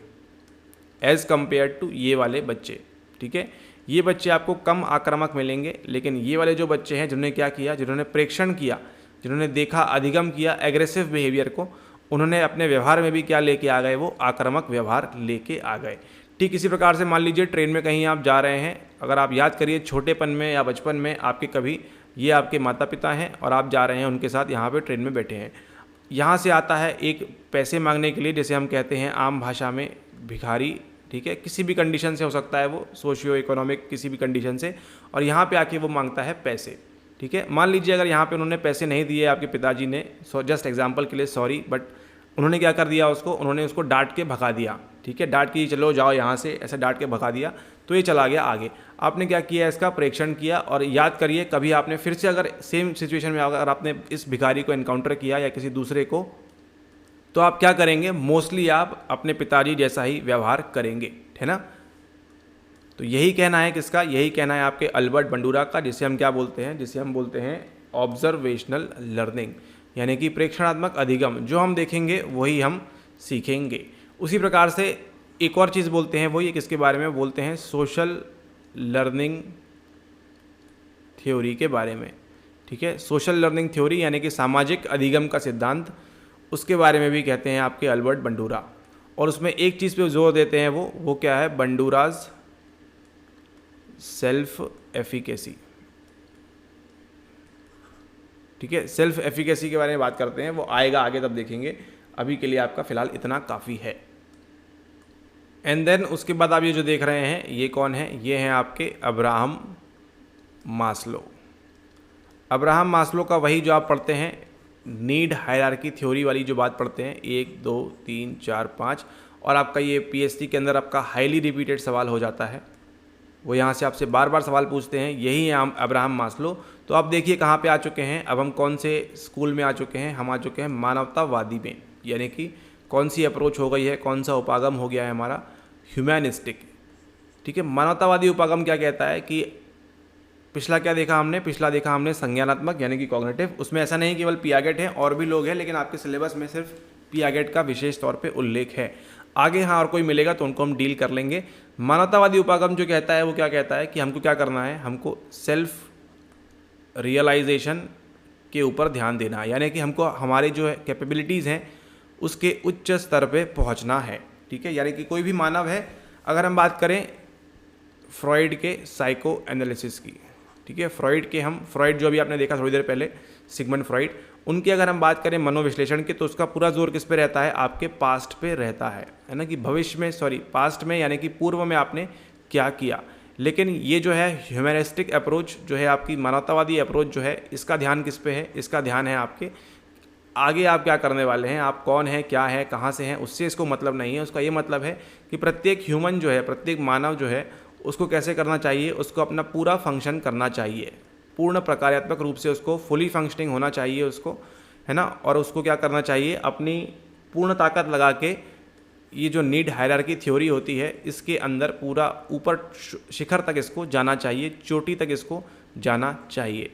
एज़ कम्पेयर टू ये वाले बच्चे, ठीक है। ये बच्चे आपको कम आक्रामक मिलेंगे, लेकिन ये वाले जो बच्चे हैं जिन्होंने क्या किया, जिन्होंने प्रेक्षण किया, जिन्होंने देखा, अधिगम किया एग्रेसिव बिहेवियर को, उन्होंने अपने व्यवहार में भी क्या लेके आ गए? वो आक्रामक व्यवहार लेके आ गए। ठीक इसी प्रकार से मान लीजिए ट्रेन में कहीं आप जा रहे हैं, अगर आप याद करिए छोटेपन में या बचपन में आपके कभी, ये आपके माता पिता हैं और आप जा रहे हैं उनके साथ, यहाँ पे ट्रेन में बैठे हैं, यहाँ से आता है एक पैसे मांगने के लिए, जैसे हम कहते हैं आम भाषा में भिखारी, ठीक है, किसी भी कंडीशन से हो सकता है वो, सोशियो इकोनॉमिक किसी भी कंडीशन से, और यहाँ पे आके वो मांगता है पैसे, ठीक है। मान लीजिए अगर यहाँ पे उन्होंने पैसे नहीं दिए आपके पिताजी ने, जस्ट एग्जांपल के लिए सॉरी, बट उन्होंने क्या कर दिया उसको? उन्होंने उसको डांट के भगा दिया, ठीक है, डांट के चलो जाओ यहाँ से, ऐसे डांट के भगा दिया, तो ये चला गया आगे। आपने क्या किया? इसका प्रेक्षण किया, और याद करिए कभी आपने फिर से अगर सेम सिचुएशन में अगर आपने इस भिखारी को एनकाउंटर किया या किसी दूसरे को, तो आप क्या करेंगे? मोस्टली आप अपने पिताजी जैसा ही व्यवहार करेंगे, है ना। तो यही कहना है किसका? यही कहना है आपके अल्बर्ट बंडूरा का, जिसे हम क्या बोलते हैं? जिसे हम बोलते हैं ऑब्जर्वेशनल लर्निंग, यानी कि प्रेक्षणात्मक अधिगम। जो हम देखेंगे वही हम सीखेंगे। उसी प्रकार से एक और चीज़ बोलते हैं, वो ये किसके बारे में बोलते हैं? सोशल लर्निंग थ्योरी के बारे में, ठीक है। सोशल लर्निंग थ्योरी यानी कि सामाजिक अधिगम का सिद्धांत, उसके बारे में भी कहते हैं आपके अल्बर्ट बंडूरा। और उसमें एक चीज़ पे जोर देते हैं, वो क्या है, बंडूराज सेल्फ एफिकेसी। ठीक है, सेल्फ एफिकेसी के बारे में बात करते हैं, वो आएगा आगे तब देखेंगे, अभी के लिए आपका फिलहाल इतना काफ़ी है। एंड देन उसके बाद आप ये जो देख रहे हैं ये कौन है, ये हैं आपके अब्राहम मास्लो। अब्राहम मास्लो का वही जो आप पढ़ते हैं नीड हायरार्की थ्योरी वाली जो बात पढ़ते हैं, 1 2 3 4 5, और आपका ये पीएचडी के अंदर आपका हाईली रिपीटेड सवाल हो जाता है, वो यहाँ से आपसे बार बार सवाल पूछते हैं, यही है अब्राहम मास्लो। तो आप देखिए कहाँ पे आ चुके हैं, अब हम कौन से स्कूल में आ चुके हैं, हम आ चुके हैं मानवतावादी में, यानी कि कौन सी अप्रोच हो गई है, कौन सा उपागम हो गया है हमारा, ह्यूमैनिस्टिक। ठीक है, मानवतावादी उपागम क्या कहता है कि पिछला क्या देखा हमने, पिछला देखा हमने संज्ञानात्मक यानी कि कॉग्निटिव, उसमें ऐसा नहीं केवल पियागेट है, और भी लोग हैं, लेकिन आपके सिलेबस में सिर्फ पियागेट का विशेष तौर पे उल्लेख है। आगे हाँ और कोई मिलेगा तो उनको हम डील कर लेंगे। मानवतावादी उपागम जो कहता है वो क्या कहता है कि हमको क्या करना है, हमको सेल्फ रियलाइजेशन के ऊपर ध्यान देना है, यानी कि हमको हमारे जो है कैपेबिलिटीज़ हैं उसके उच्च स्तर पे पहुंचना है। ठीक है, यानी कि कोई भी मानव है, अगर हम बात करें फ्रॉइड के साइको एनालिसिस की, ठीक है, फ्रॉइड जो अभी आपने देखा थोड़ी देर पहले, सिगमंड फ्रॉइड, उनकी अगर हम बात करें मनोविश्लेषण की, तो उसका पूरा जोर किस पे रहता है, आपके पास्ट पे रहता है ना, कि भविष्य में, पास्ट में यानी कि पूर्व में आपने क्या किया। लेकिन ये जो है ह्यूमनिस्टिक अप्रोच जो है, आपकी मानवतावादी अप्रोच जो है, इसका ध्यान किस पे है, इसका ध्यान है आपके आगे आप क्या करने वाले हैं, आप कौन हैं, क्या है, कहाँ से हैं, उससे इसको मतलब नहीं है। उसका ये मतलब है कि प्रत्येक ह्यूमन जो है, प्रत्येक मानव जो है, उसको कैसे करना चाहिए, उसको अपना पूरा फंक्शन करना चाहिए, पूर्ण प्रकार्यात्मक रूप से उसको फुली फंक्शनिंग होना चाहिए उसको, है ना, और उसको क्या करना चाहिए, अपनी पूर्ण ताकत लगा के ये जो नीड हायरार्की थ्योरी होती है इसके अंदर पूरा ऊपर शिखर तक इसको जाना चाहिए, चोटी तक इसको जाना चाहिए।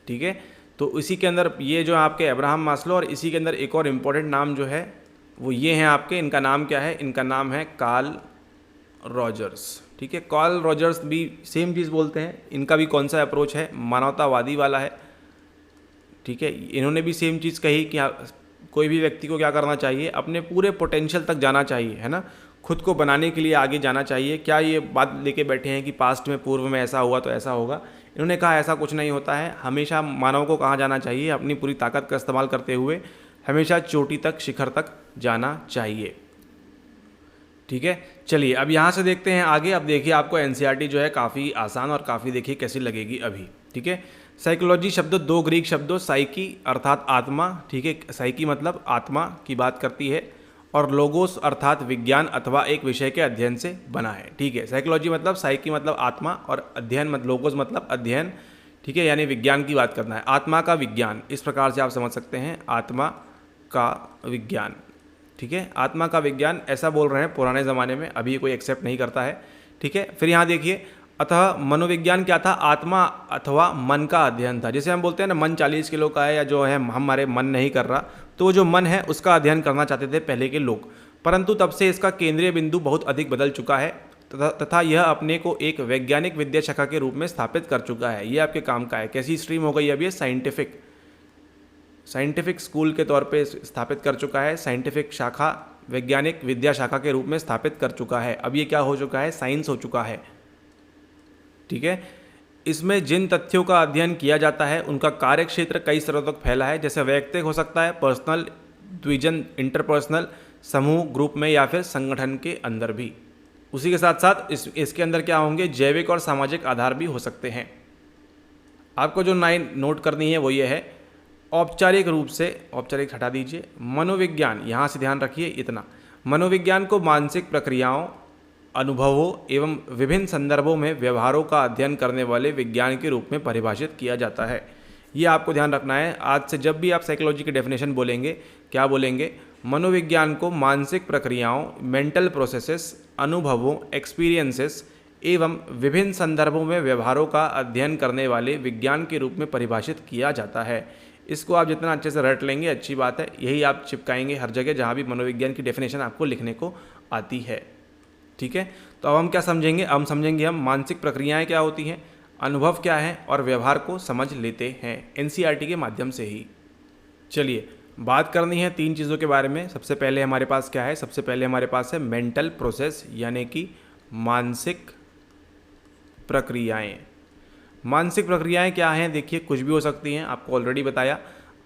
ठीक है, तो इसी के अंदर ये जो आपके अब्राहम मास्लो, और इसी के अंदर एक और इम्पोर्टेंट नाम जो है वो ये हैं आपके, इनका नाम क्या है, इनका नाम है कार्ल रॉजर्स। ठीक है, कार्ल रॉजर्स भी सेम चीज़ बोलते हैं, इनका भी कौन सा अप्रोच है, मानवतावादी वाला है। ठीक है, इन्होंने भी सेम चीज़ कही कि कोई भी व्यक्ति को क्या करना चाहिए, अपने पूरे पोटेंशियल तक जाना चाहिए, है ना, खुद को बनाने के लिए आगे जाना चाहिए। क्या ये बात लेके बैठे हैं कि पास्ट में, पूर्व में ऐसा हुआ तो ऐसा होगा, इन्होंने कहा ऐसा कुछ नहीं होता है। हमेशा मानव को कहाँ जाना चाहिए, अपनी पूरी ताकत का इस्तेमाल करते हुए हमेशा चोटी तक, शिखर तक जाना चाहिए। ठीक है, चलिए अब यहाँ से देखते हैं आगे। अब देखिए आपको एनसीईआरटी जो है काफ़ी आसान और काफ़ी देखिए कैसी लगेगी अभी। ठीक है, साइकोलॉजी शब्द दो ग्रीक शब्दों साइकी अर्थात आत्मा, ठीक है, साइकी मतलब आत्मा की बात करती है, और लोगोस अर्थात विज्ञान अथवा एक विषय के अध्ययन से बना है। ठीक है, साइकोलॉजी मतलब साइकी मतलब आत्मा, और अध्ययन मतलब लोगोस मतलब अध्ययन, ठीक है, यानी विज्ञान की बात करना है, आत्मा का विज्ञान, इस प्रकार से आप समझ सकते हैं, आत्मा का विज्ञान। ठीक है, आत्मा का विज्ञान ऐसा बोल रहे हैं पुराने ज़माने में, अभी कोई एक्सेप्ट नहीं करता है। ठीक है, फिर यहाँ देखिए, अतः मनोविज्ञान क्या था, आत्मा अथवा मन का अध्ययन था। जैसे हम बोलते हैं ना मन 40 किलो का है, या जो है हमारे मन नहीं कर रहा, तो वो जो मन है उसका अध्ययन करना चाहते थे पहले के लोग, परंतु तब से इसका केंद्रीय बिंदु बहुत अधिक बदल चुका है, तथा यह अपने को एक वैज्ञानिक विद्या शाखा के रूप में स्थापित कर चुका है। ये आपके काम का है। कैसी स्ट्रीम हो गई अब ये, साइंटिफिक स्कूल के तौर पे स्थापित कर चुका है, साइंटिफिक शाखा, वैज्ञानिक विद्या शाखा के रूप में स्थापित कर चुका है। अब ये क्या हो चुका है, साइंस हो चुका है। ठीक है, इसमें जिन तथ्यों का अध्ययन किया जाता है उनका कार्य क्षेत्र कई स्तरों तक फैला है, जैसे वैयक्तिक हो सकता है, पर्सनल, द्विजन, इंटरपर्सनल, समूह, ग्रुप में, या फिर संगठन के अंदर भी। उसी के साथ साथ इसके अंदर क्या होंगे, जैविक और सामाजिक आधार भी हो सकते हैं। आपको जो नोट करनी है वो ये है, औपचारिक रूप से, औपचारिक हटा दीजिए, मनोविज्ञान, यहाँ से ध्यान रखिए इतना, मनोविज्ञान को मानसिक प्रक्रियाओं, अनुभवों एवं विभिन्न संदर्भों में व्यवहारों का अध्ययन करने वाले विज्ञान के रूप में परिभाषित किया जाता है। ये आपको ध्यान रखना है। आज से जब भी आप साइकोलॉजी की डेफिनेशन बोलेंगे, क्या बोलेंगे, मनोविज्ञान को मानसिक प्रक्रियाओं, मेंटल प्रोसेसेस, अनुभवों, एक्सपीरियंसेस एवं विभिन्न संदर्भों में व्यवहारों का अध्ययन करने वाले विज्ञान के रूप में परिभाषित किया जाता है। इसको आप जितना अच्छे से रट लेंगे अच्छी बात है, यही आप चिपकाएंगे हर जगह जहाँ भी मनोविज्ञान की डेफिनेशन आपको लिखने को आती है। ठीक है, तो अब हम क्या समझेंगे, हम समझेंगे हम मानसिक प्रक्रियाएं क्या होती हैं, अनुभव क्या है, और व्यवहार को समझ लेते हैं एनसीईआरटी के माध्यम से ही। चलिए बात करनी है 3 चीज़ों के बारे में। सबसे पहले हमारे पास क्या है, सबसे पहले हमारे पास है मेंटल प्रोसेस, यानी कि मानसिक प्रक्रियाएं। मानसिक प्रक्रियाएं क्या हैं? देखिए, कुछ भी हो सकती हैं, आपको ऑलरेडी बताया।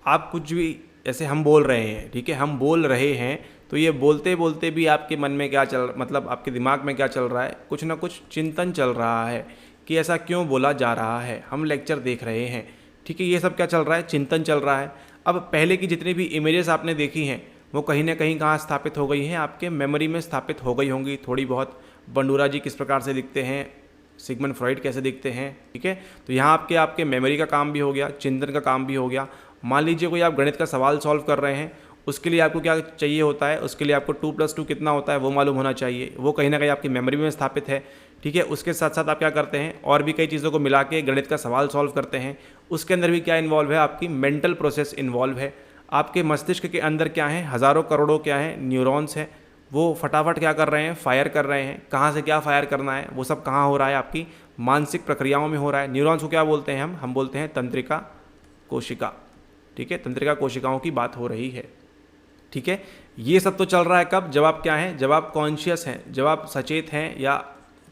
आप कुछ भी, जैसे हम बोल रहे हैं, ठीक है, हम बोल रहे हैं, तो ये बोलते बोलते भी आपके मन में क्या चल, मतलब आपके दिमाग में क्या चल रहा है, कुछ ना कुछ चिंतन चल रहा है कि ऐसा क्यों बोला जा रहा है। हम लेक्चर देख रहे हैं, ठीक है, ये सब क्या चल रहा है, चिंतन चल रहा है। अब पहले की जितनी भी इमेजेस आपने देखी हैं वो कहीं ना कहीं कहाँ स्थापित हो गई हैं, आपके मेमोरी में स्थापित हो गई होंगी थोड़ी बहुत। बंडूरा जी किस प्रकार से दिखते हैं, सिगमंड फ्रॉइड कैसे दिखते हैं, ठीक है। तो यहाँ आपके आपके मेमोरी का काम भी हो गया, चिंतन का काम भी हो गया। मान लीजिए कोई आप गणित का सवाल सॉल्व कर रहे हैं, उसके लिए आपको क्या चाहिए होता है, उसके लिए आपको 2+2 कितना होता है वो मालूम होना चाहिए, वो कहीं ना कहीं आपकी मेमोरी में स्थापित है, ठीक है। उसके साथ साथ आप क्या करते हैं, और भी कई चीज़ों को मिला के गणित का सवाल सॉल्व करते हैं। उसके अंदर भी क्या इन्वॉल्व है, आपकी मेंटल प्रोसेस इन्वॉल्व है। आपके मस्तिष्क के अंदर क्या है, हज़ारों करोड़ों क्या है, न्यूरॉन्स हैं, वो फटाफट क्या कर रहे हैं, फायर कर रहे हैं। कहाँ से क्या फायर करना है, वो सब कहाँ हो रहा है, आपकी मानसिक प्रक्रियाओं में हो रहा है। न्यूरॉन्स को क्या बोलते हैं हम बोलते हैं तंत्रिका कोशिका, ठीक है, तंत्रिका कोशिकाओं की बात हो रही है, ठीक है। ये सब तो चल रहा है कब, जब आप क्या हैं, जब आप कॉन्शियस हैं, जब आप सचेत हैं या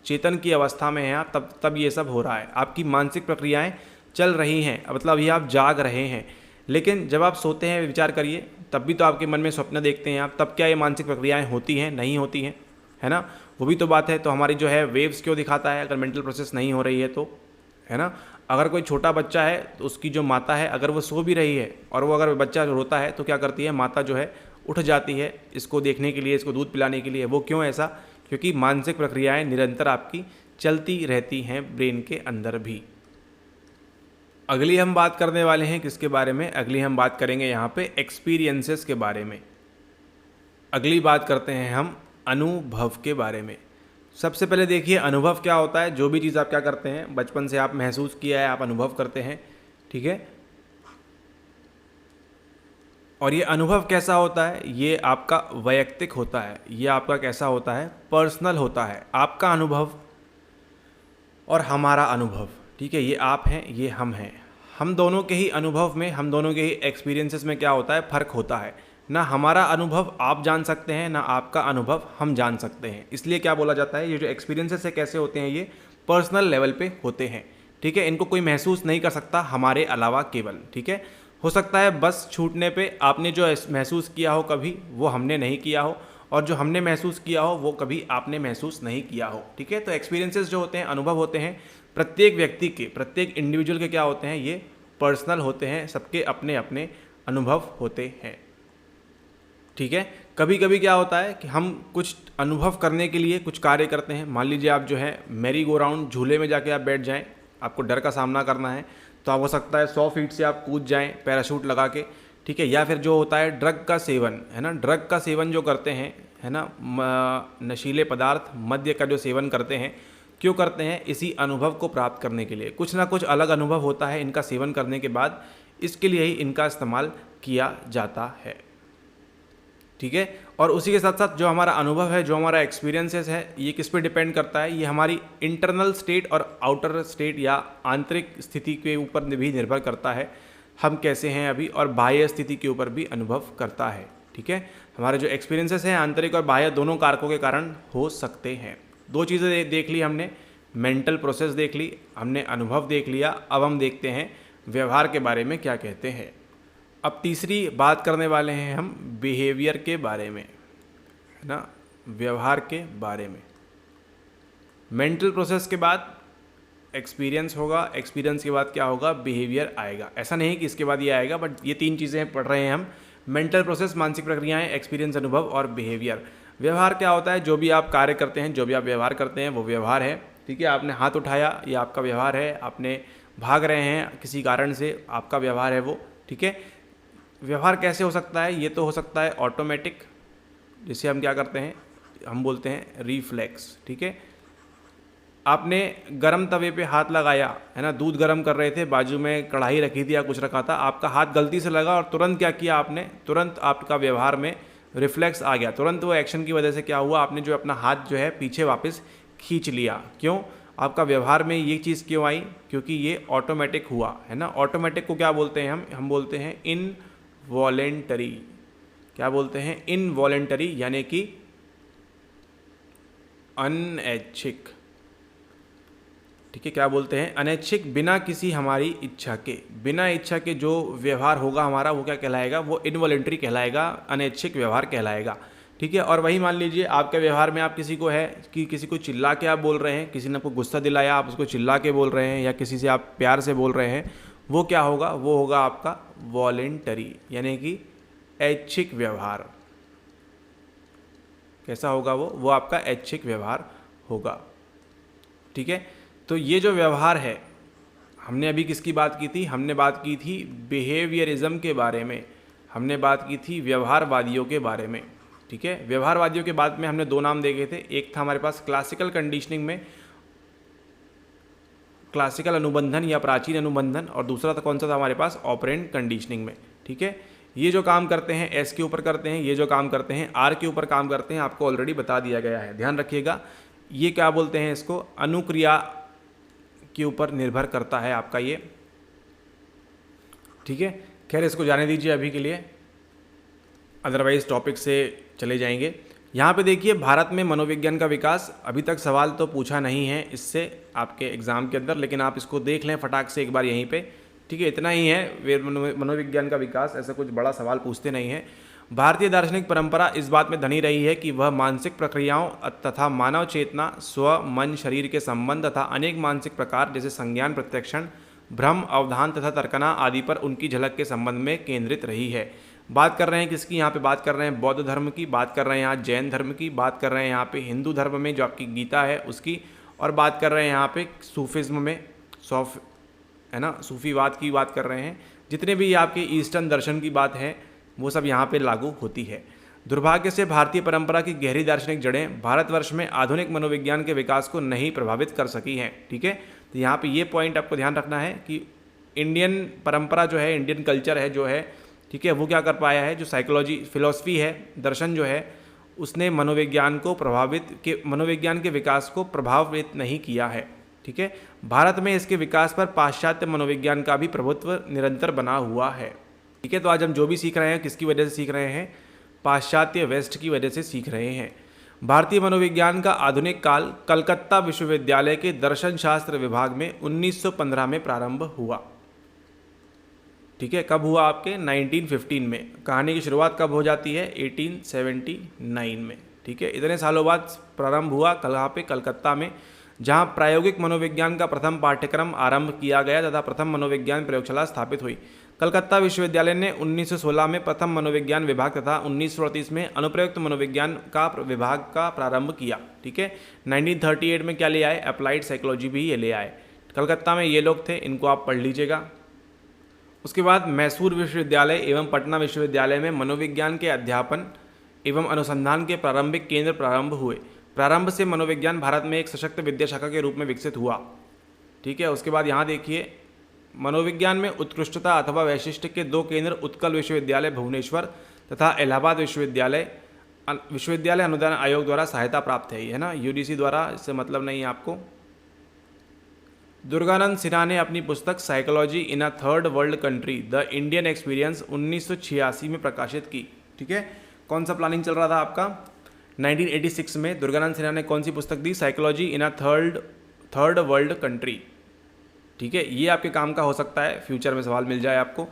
चेतन की अवस्था में हैं आप, तब ये सब हो रहा है। आपकी मानसिक प्रक्रियाएं चल रही हैं, मतलब ये आप जाग रहे हैं। लेकिन जब आप सोते हैं, विचार करिए, तब भी तो आपके मन में स्वप्न देखते हैं आप, तब क्या ये मानसिक प्रक्रियाएं होती हैं? नहीं होती हैं, है ना। वो भी तो बात है। तो हमारी जो है वेव्स क्यों दिखाता है, अगर मेंटल प्रोसेस नहीं हो रही है तो, है ना। अगर कोई छोटा बच्चा है तो उसकी जो माता है, अगर वो सो भी रही है और वो अगर बच्चा रोता है तो क्या करती है, माता जो है उठ जाती है इसको देखने के लिए, इसको दूध पिलाने के लिए। वो क्यों ऐसा? क्योंकि मानसिक प्रक्रियाएं निरंतर आपकी चलती रहती हैं ब्रेन के अंदर भी। अगली हम बात करने वाले हैं किसके बारे में, अगली हम बात करेंगे यहाँ पे एक्सपीरियंसेस के बारे में। अगली बात करते हैं हम अनुभव के बारे में। सबसे पहले देखिए अनुभव क्या होता है। जो भी चीज़ आप क्या करते हैं, बचपन से आप महसूस किया है, आप अनुभव करते हैं, ठीक है। और ये अनुभव कैसा होता है, ये आपका वैयक्तिक होता है, ये आपका कैसा होता है, पर्सनल होता है। आपका अनुभव और हमारा अनुभव, ठीक है, ये आप हैं, ये हम हैं। हम दोनों के ही अनुभव में, हम दोनों के ही एक्सपीरियंसेस में क्या होता है, फ़र्क होता है। ना हमारा अनुभव आप जान सकते हैं, ना आपका अनुभव हम जान सकते हैं। इसलिए क्या बोला जाता है, ये जो एक्सपीरियंसेस है कैसे होते हैं, ये पर्सनल लेवल पे होते हैं, ठीक है। इनको कोई महसूस नहीं कर सकता हमारे अलावा केवल, ठीक है। हो सकता है बस छूटने पे आपने जो महसूस किया हो कभी, वो हमने नहीं किया हो, और जो हमने महसूस किया हो वो कभी आपने महसूस नहीं किया हो, ठीक है। तो एक्सपीरियंसेस जो होते हैं, अनुभव होते हैं, प्रत्येक व्यक्ति के, प्रत्येक इंडिविजुअल के क्या होते हैं, ये पर्सनल होते हैं। सबके अपने अपने अनुभव होते हैं, ठीक है। कभी कभी क्या होता है कि हम कुछ अनुभव करने के लिए कुछ कार्य करते हैं। मान लीजिए आप जो है मैरी गो राउंड झूले में जाके आप बैठ जाएं, आपको डर का सामना करना है, तो आप हो सकता है 100 फीट से आप कूद जाएं पैराशूट लगा के, ठीक है। या फिर जो होता है ड्रग का सेवन, है ना, ड्रग का सेवन जो करते हैं, है ना, नशीले पदार्थ मद्य का जो सेवन करते हैं, क्यों करते हैं? इसी अनुभव को प्राप्त करने के लिए। कुछ ना कुछ अलग अनुभव होता है इनका सेवन करने के बाद, इसके लिए ही इनका इस्तेमाल किया जाता है, ठीक है। और उसी के साथ साथ जो हमारा अनुभव है, जो हमारा एक्सपीरियंसेस है, ये किस पे डिपेंड करता है, ये हमारी इंटरनल स्टेट और आउटर स्टेट या आंतरिक स्थिति के ऊपर भी निर्भर करता है, हम कैसे हैं अभी, और बाह्य स्थिति के ऊपर भी अनुभव करता है, ठीक है। हमारे जो एक्सपीरियंसेस हैं आंतरिक और बाह्य दोनों कारकों के कारण हो सकते हैं। दो चीज़ें देख ली हमने, मेंटल प्रोसेस देख ली हमने, अनुभव देख लिया। अब हम देखते हैं व्यवहार के बारे में क्या कहते हैं। अब तीसरी बात करने वाले हैं हम बिहेवियर के बारे में, है ना, व्यवहार के बारे में। मेंटल प्रोसेस के बाद एक्सपीरियंस होगा, एक्सपीरियंस के बाद क्या होगा, बिहेवियर आएगा। ऐसा नहीं कि इसके बाद ये आएगा, बट ये तीन चीज़ें पढ़ रहे हैं हम, मेंटल प्रोसेस, मानसिक प्रक्रियाएं, एक्सपीरियंस, अनुभव और बिहेवियर। व्यवहार क्या होता है, जो भी आप कार्य करते हैं, जो भी आप व्यवहार करते हैं वो व्यवहार है, ठीक है। आपने हाथ उठाया, ये आपका व्यवहार है। आपने भाग रहे हैं किसी कारण से, आपका व्यवहार है वो, ठीक है। व्यवहार कैसे हो सकता है, ये तो हो सकता है ऑटोमेटिक, जिसे हम क्या करते हैं, हम बोलते हैं रिफ्लेक्स, ठीक है। आपने गरम तवे पे हाथ लगाया, है ना, दूध गरम कर रहे थे, बाजू में कढ़ाई रखी थी या कुछ रखा था, आपका हाथ गलती से लगा और तुरंत क्या किया आपने, तुरंत आपका व्यवहार में रिफ्लेक्स आ गया, तुरंत वो एक्शन की वजह से क्या हुआ, आपने जो अपना हाथ जो है पीछे वापस खींच लिया। क्यों? आपका व्यवहार में ये चीज़ क्यों आई? क्योंकि ये ऑटोमेटिक हुआ, है ना। ऑटोमेटिक को क्या बोलते हैं हम बोलते हैं इनवॉलेंटरी, क्या बोलते हैं, इनवॉलेंटरी यानी कि अनैच्छिक। ठीक है, क्या बोलते हैं, अनैच्छिक, बिना किसी हमारी इच्छा के, बिना इच्छा के जो व्यवहार होगा हमारा वो क्या कहलाएगा, वो इनवॉलेंटरी कहलाएगा, अनैच्छिक व्यवहार कहलाएगा। ठीक है, और वही मान लीजिए आपके व्यवहार में आप किसी को है कि किसी को चिल्ला के आप बोल रहे हैं, किसी ने आपको गुस्सा दिलाया आप उसको चिल्ला के बोल रहे हैं, या किसी से आप प्यार से बोल रहे हैं, वो क्या होगा, वो होगा आपका वॉलेंटरी यानी कि ऐच्छिक व्यवहार। कैसा होगा वो आपका ऐच्छिक व्यवहार होगा। ठीक है, तो ये जो व्यवहार है, हमने अभी किसकी बात की थी, हमने बात की थी बिहेवियरिज्म के बारे में, हमने बात की थी व्यवहारवादियों के बारे में। ठीक है, व्यवहारवादियों के बाद में हमने दो नाम देखे थे, एक था हमारे पास क्लासिकल कंडीशनिंग में क्लासिकल अनुबंधन या प्राचीन अनुबंधन, और दूसरा था कौन सा था हमारे पास, ऑपरेंट कंडीशनिंग में। ठीक है, ये जो काम करते हैं एस के ऊपर करते हैं, ये जो काम करते हैं आर के ऊपर काम करते हैं, आपको ऑलरेडी बता दिया गया है, ध्यान रखिएगा। ये क्या बोलते हैं इसको, अनुक्रिया के ऊपर निर्भर करता है आपका ये। ठीक है, खैर इसको जाने दीजिए अभी के लिए, अदरवाइज टॉपिक से चले जाएंगे। यहाँ पे देखिए, भारत में मनोविज्ञान का विकास, अभी तक सवाल तो पूछा नहीं है इससे आपके एग्जाम के अंदर, लेकिन आप इसको देख लें फटाक से एक बार यहीं पे। ठीक है, इतना ही है मनोविज्ञान का विकास, ऐसा कुछ बड़ा सवाल पूछते नहीं है। भारतीय दार्शनिक परंपरा इस बात में धनी रही है कि वह मानसिक प्रक्रियाओं तथा मानव चेतना, स्व, मन, शरीर के संबंध तथा अनेक मानसिक प्रकार जैसे संज्ञान, प्रत्यक्षण, भ्रम, अवधान तथा तर्कना आदि पर उनकी झलक के संबंध में केंद्रित रही है। बात कर रहे हैं किसकी, यहाँ पे बात कर रहे हैं बौद्ध धर्म की, बात कर रहे हैं यहाँ जैन धर्म की, बात कर रहे हैं यहाँ पे हिंदू धर्म में जो आपकी गीता है उसकी, और बात कर रहे हैं यहाँ पे सूफिज्म में, है ना, सूफीवाद की बात कर रहे हैं। जितने भी आपके ईस्टर्न दर्शन की बात है वो सब यहाँ पे लागू होती है। दुर्भाग्य से भारतीय परंपरा की गहरी दार्शनिक जड़ें भारतवर्ष में आधुनिक मनोविज्ञान के विकास को नहीं प्रभावित कर सकी हैं। ठीक है, तो यहाँ पे ये पॉइंट आपको ध्यान रखना है कि इंडियन परंपरा जो है, इंडियन कल्चर है जो है, ठीक है, वो क्या कर पाया है, जो साइकोलॉजी फिलॉसफी है, दर्शन जो है, उसने मनोविज्ञान के विकास को प्रभावित नहीं किया है। ठीक है, भारत में इसके विकास पर पाश्चात्य मनोविज्ञान का भी प्रभुत्व निरंतर बना हुआ है। ठीक है, तो आज हम जो भी सीख रहे हैं किसकी वजह से सीख रहे हैं, पाश्चात्य वेस्ट की वजह से सीख रहे हैं। भारतीय मनोविज्ञान का आधुनिक काल कलकत्ता विश्वविद्यालय के दर्शन शास्त्र विभाग में 1915 में प्रारंभ हुआ। ठीक है, कब हुआ आपके 1915 में। कहानी की शुरुआत कब हो जाती है, 1879 में। ठीक है, इतने सालों बाद प्रारंभ हुआ कहाँ पे, कलकत्ता में, जहां प्रायोगिक मनोविज्ञान का प्रथम पाठ्यक्रम आरंभ किया गया तथा प्रथम मनोविज्ञान प्रयोगशाला स्थापित हुई। कलकत्ता विश्वविद्यालय ने 1916 में प्रथम मनोविज्ञान विभाग तथा 1938 में अनुप्रयुक्त मनोविज्ञान का विभाग का प्रारंभ किया। ठीक है, 1938 में क्या ले आए, अप्लाइड साइकोलॉजी भी ये ले आए। कलकत्ता में ये लोग थे, इनको आप पढ़ लीजिएगा। उसके बाद मैसूर विश्वविद्यालय एवं पटना विश्वविद्यालय में मनोविज्ञान के अध्यापन एवं अनुसंधान के प्रारंभिक केंद्र प्रारंभ हुए। प्रारंभ से मनोविज्ञान भारत में एक सशक्त विद्याशाखा के रूप में विकसित हुआ। ठीक है, उसके बाद यहाँ देखिए, मनोविज्ञान में उत्कृष्टता अथवा वैशिष्ट्य के दो केंद्र उत्कल विश्वविद्यालय भुवनेश्वर तथा इलाहाबाद विश्वविद्यालय अनुदान आयोग द्वारा सहायता प्राप्त है ना, यूजीसी द्वारा, इससे मतलब नहीं है आपको। दुर्गानंद सिन्हा ने अपनी पुस्तक psychology in a third world country the Indian experience 1986 में प्रकाशित की। ठीक है, कौन सा प्लानिंग चल रहा था आपका, 1986 में दुर्गानंद सिन्हा ने कौन सी पुस्तक दी, psychology in a third world country. ठीक है, ये आपके काम का हो सकता है, फ्यूचर में सवाल मिल जाए आपको,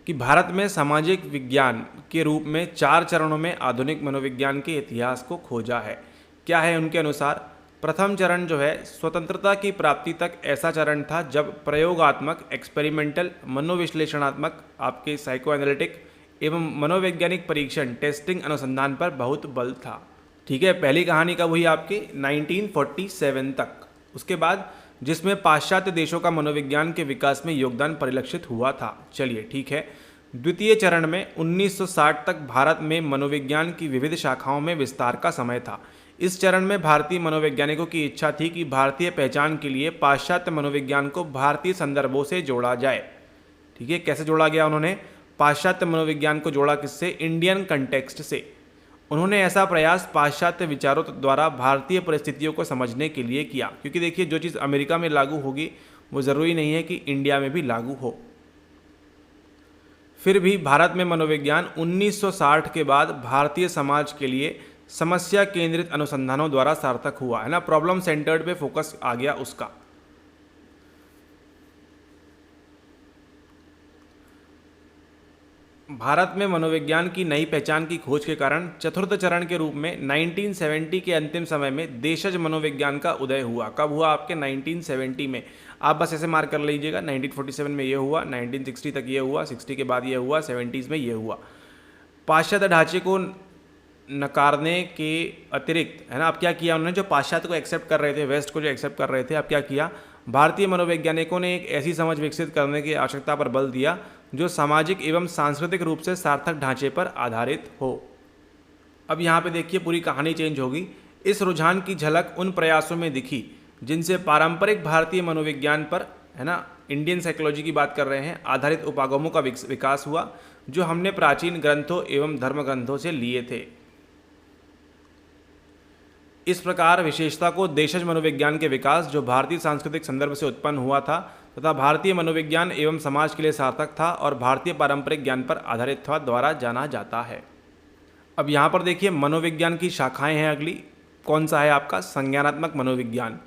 कि भारत में सामाजिक विज्ञान के रूप में 4 चरणों में आधुनिक मनोविज्ञान के इतिहास को खोजा है। क्या है उनके अनुसार, प्रथम चरण जो है स्वतंत्रता की प्राप्ति तक ऐसा चरण था जब प्रयोगात्मक, एक्सपेरिमेंटल, मनोविश्लेषणात्मक, आपके साइको एनालिटिक एवं मनोवैज्ञानिक परीक्षण, टेस्टिंग, अनुसंधान पर बहुत बल था। ठीक है, पहली कहानी कब हुई आपकी, 1947 तक। उसके बाद जिसमें पाश्चात्य देशों का मनोविज्ञान के विकास में योगदान परिलक्षित हुआ था। चलिए ठीक है, द्वितीय चरण में 1960 तक भारत में मनोविज्ञान की विविध शाखाओं में विस्तार का समय था। इस चरण में भारतीय मनोवैज्ञानिकों की इच्छा थी कि भारतीय पहचान के लिए पाश्चात्य मनोविज्ञान को भारतीय संदर्भों से जोड़ा जाए। ठीक है, कैसे जोड़ा गया, उन्होंने पाश्चात्य मनोविज्ञान को जोड़ा किससे, इंडियन कंटेक्स्ट से। उन्होंने ऐसा प्रयास पाश्चात्य विचारों द्वारा भारतीय परिस्थितियों को समझने के लिए किया, क्योंकि देखिए जो चीज़ अमेरिका में लागू होगी वो ज़रूरी नहीं है कि इंडिया में भी लागू हो। फिर भी भारत में मनोविज्ञान 1960 के बाद भारतीय समाज के लिए समस्या केंद्रित अनुसंधानों द्वारा सार्थक हुआ, है ना। प्रॉब्लम सेंटर्ड पे फोकस आ गया उसका। भारत में मनोविज्ञान की नई पहचान की खोज के कारण चतुर्थ चरण के रूप में 1970 के अंतिम समय में देशज मनोविज्ञान का उदय हुआ। कब हुआ? आपके 1970 में। आप बस ऐसे मार्क कर लीजिएगा, 1947 में ये हुआ, 1960 तक ये हुआ, 60 के बाद ये हुआ, 70s में ये हुआ। पाश्चात्य ढांचे को नकारने के अतिरिक्त, है ना, अब क्या किया उन्होंने, जो पाश्चात्य को एक्सेप्ट कर रहे थे, वेस्ट को जो एक्सेप्ट कर रहे थे, अब क्या किया, भारतीय मनोवैज्ञानिकों ने एक ऐसी समझ विकसित करने की आवश्यकता पर बल दिया जो सामाजिक एवं सांस्कृतिक रूप से सार्थक ढांचे पर आधारित हो। अब यहाँ पे देखिए पूरी कहानी चेंज होगी। इस रुझान की झलक उन प्रयासों में दिखी जिनसे पारंपरिक भारतीय मनोविज्ञान पर, है ना, इंडियन साइकोलॉजी की बात कर रहे हैं, आधारित उपागमों का विकास हुआ जो हमने प्राचीन ग्रंथों एवं धर्म ग्रंथों से लिए थे। इस प्रकार विशेषता को देशज मनोविज्ञान के विकास, जो भारतीय सांस्कृतिक संदर्भ से उत्पन्न हुआ था तथा भारतीय मनोविज्ञान एवं समाज के लिए सार्थक था और भारतीय पारंपरिक ज्ञान पर आधारित था, द्वारा जाना जाता है। अब यहाँ पर देखिए मनोविज्ञान की शाखाएं हैं अगली। कौन सा है आपका? संज्ञानात्मक मनोविज्ञान।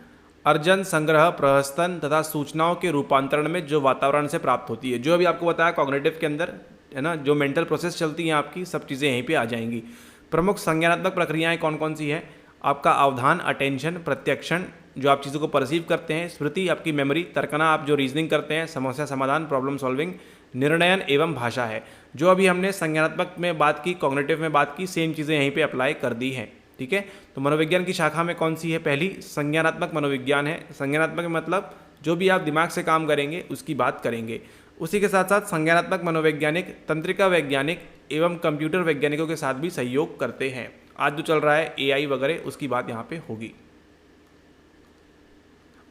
अर्जन, संग्रह, प्रहसन तथा सूचनाओं के रूपांतरण में जो वातावरण से प्राप्त होती है, जो अभी आपको बताया कॉग्निटिव के अंदर, है ना, जो मेंटल प्रोसेस चलती हैं आपकी, सब चीज़ें यहीं पे आ जाएंगी। प्रमुख संज्ञानात्मक प्रक्रियाएं कौन कौन सी हैं? आपका अवधान, अटेंशन, प्रत्यक्षण, जो आप चीज़ों को परसीव करते हैं, स्मृति, आपकी मेमोरी, तर्कना, आप जो रीजनिंग करते हैं, समस्या समाधान, प्रॉब्लम सॉल्विंग, निर्णयन एवं भाषा है। जो अभी हमने संज्ञानात्मक में बात की, कॉग्निटिव में बात की, सेम चीज़ें यहीं पे अप्लाई कर दी हैं। ठीक है, तो मनोविज्ञान की शाखा में कौन सी है? पहली संज्ञानात्मक मनोविज्ञान है। संज्ञानात्मक मतलब जो भी आप दिमाग से काम करेंगे उसकी बात करेंगे। उसी के साथ साथ संज्ञानात्मक मनोवैज्ञानिक तंत्रिका वैज्ञानिक एवं कंप्यूटर वैज्ञानिकों के साथ भी सहयोग करते हैं। आज जो चल रहा है AI वगैरह, उसकी बात यहाँ पे होगी।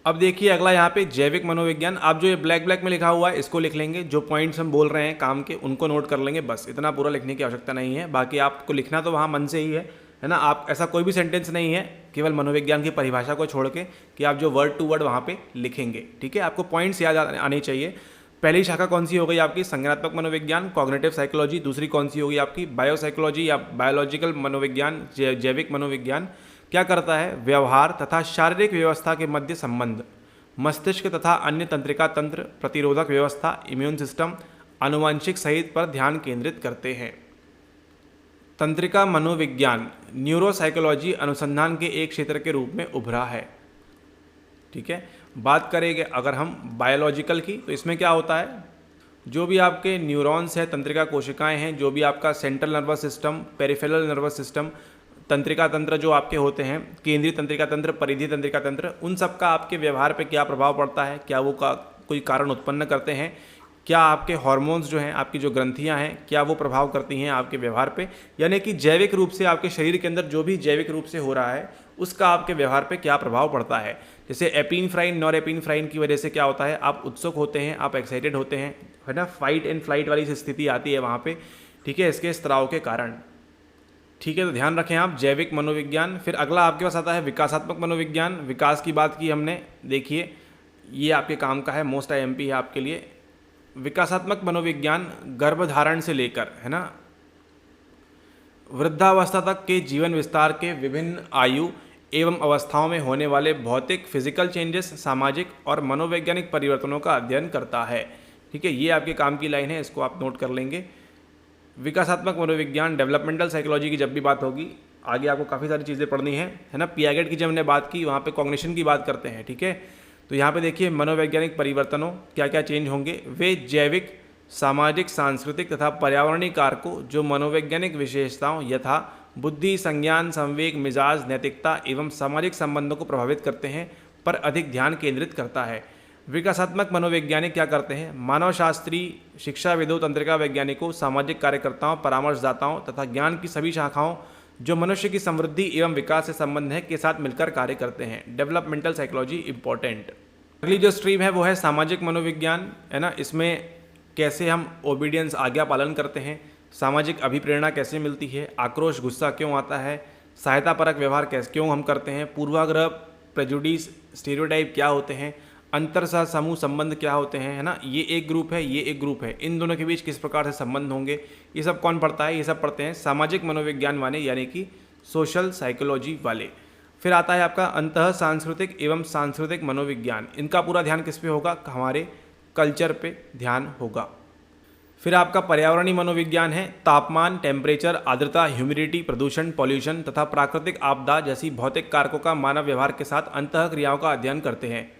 अब देखिए अगला यहाँ पे जैविक मनोविज्ञान। आप जो ये ब्लैक में लिखा हुआ है इसको लिख लेंगे, जो पॉइंट्स हम बोल रहे हैं काम के उनको नोट कर लेंगे, बस इतना पूरा लिखने की आवश्यकता नहीं है। बाकी आपको लिखना तो वहाँ मन से ही है ना। आप ऐसा कोई भी सेंटेंस नहीं है केवल मनोविज्ञान की परिभाषा को छोड़ के कि आप जो वर्ड टू वर्ड वहाँ पे लिखेंगे। ठीक है, आपको पॉइंट्स याद आने चाहिए। पहली शाखा कौन सी हो गई आपकी? संज्ञानात्मक मनोविज्ञान, कॉग्निटिव साइकोलॉजी। दूसरी कौन सी होगी आपकी? बायोसाइकोलॉजी या बायोलॉजिकल मनोविज्ञान, जैविक मनोविज्ञान। क्या करता है? व्यवहार तथा शारीरिक व्यवस्था के मध्य संबंध, मस्तिष्क तथा अन्य तंत्रिका तंत्र, प्रतिरोधक व्यवस्था, इम्यून सिस्टम, आनुवंशिक सहित पर ध्यान केंद्रित करते हैं। तंत्रिका मनोविज्ञान न्यूरोसाइकोलॉजी अनुसंधान के एक क्षेत्र के रूप में उभरा है। ठीक है, बात करेंगे अगर हम बायोलॉजिकल की, तो इसमें क्या होता है, जो भी आपके न्यूरॉन्स हैं, तंत्रिका कोशिकाएं हैं, जो भी आपका central nervous system, peripheral nervous system, तंत्रिका तंत्र जो आपके होते हैं, केंद्रीय तंत्रिका तंत्र, परिधीय तंत्रिका तंत्र, उन सब का आपके व्यवहार पे क्या प्रभाव पड़ता है, क्या वो कोई कारण उत्पन्न करते हैं, क्या आपके हार्मोन्स जो हैं, आपकी जो ग्रंथियां हैं, क्या वो प्रभाव करती हैं आपके व्यवहार पे, यानी कि जैविक रूप से आपके शरीर के अंदर जो भी जैविक रूप से हो रहा है उसका आपके व्यवहार पे क्या प्रभाव पड़ता है। जैसे एपिनफ्राइन, नॉरएपिनफ्राइन की वजह से क्या होता है, आप उत्सुक होते हैं, आप एक्साइटेड होते हैं, है ना, फाइट एंड फ्लाइट वाली स्थिति आती है वहाँ पे। ठीक है, इसके स्त्राव के कारण। ठीक है, तो ध्यान रखें आप जैविक मनोविज्ञान। फिर अगला आपके पास आता है विकासात्मक मनोविज्ञान। विकास की बात की हमने, देखिए ये आपके काम का है, मोस्ट IMP है आपके लिए। विकासात्मक मनोविज्ञान गर्भधारण से लेकर, है ना, वृद्धावस्था तक के जीवन विस्तार के विभिन्न आयु एवं अवस्थाओं में होने वाले भौतिक फिजिकल चेंजेस, सामाजिक और मनोवैज्ञानिक परिवर्तनों का अध्ययन करता है। ठीक है, ये आपके काम की लाइन है, इसको आप नोट कर लेंगे। विकासात्मक मनोविज्ञान, डेवलपमेंटल साइकोलॉजी की जब भी बात होगी, आगे आपको काफ़ी सारी चीज़ें पढ़नी है ना। पियागेट की जब हमने बात की, वहाँ पे कॉग्निशन की बात करते हैं। ठीक है, तो यहाँ पे देखिए मनोवैज्ञानिक परिवर्तनों क्या क्या चेंज होंगे, वे जैविक, सामाजिक, सांस्कृतिक तथा पर्यावरणीय कारकों जो मनोवैज्ञानिक विशेषताओं यथा बुद्धि, संज्ञान, संवेग, मिजाज, नैतिकता एवं सामाजिक संबंधों को प्रभावित करते हैं पर अधिक ध्यान केंद्रित करता है। विकासात्मक मनोवैज्ञानिक क्या करते हैं? मानवशास्त्री, शिक्षाविदों, तंत्रिका वैज्ञानिकों, सामाजिक कार्यकर्ताओं, परामर्शदाताओं तथा ज्ञान की सभी शाखाओं जो मनुष्य की समृद्धि एवं विकास से संबंध है के साथ मिलकर कार्य करते हैं। Developmental psychology important. अगली जो स्ट्रीम है वो है सामाजिक मनोविज्ञान, है ना। इसमें कैसे हम ओबीडियंस, आज्ञा पालन करते हैं, सामाजिक अभिप्रेरणा कैसे मिलती है, आक्रोश, गुस्सा क्यों आता है, सहायता परक व्यवहार कैसे क्यों हम करते हैं, पूर्वाग्रह, प्रेजुडिस, स्टीरियोटाइप क्या होते हैं, अंतर सह समूह संबंध क्या होते हैं, है ना, ये एक ग्रुप है, ये एक ग्रुप है, इन दोनों के बीच किस प्रकार से संबंध होंगे, ये सब कौन पढ़ता है, ये सब पढ़ते हैं सामाजिक मनोविज्ञान वाले यानी कि सोशल साइकोलॉजी वाले। फिर आता है आपका अंतः सांस्कृतिक एवं सांस्कृतिक मनोविज्ञान, इनका पूरा ध्यान किस पे होगा, हमारे कल्चर पे ध्यान होगा। फिर आपका पर्यावरणीय मनोविज्ञान है, तापमान, टेम्परेचर, आर्द्रता, ह्यूमिडिटी, प्रदूषण, पॉल्यूशन तथा प्राकृतिक आपदा जैसी भौतिक कारकों का मानव व्यवहार के साथ अंतः क्रियाओं का अध्ययन करते हैं।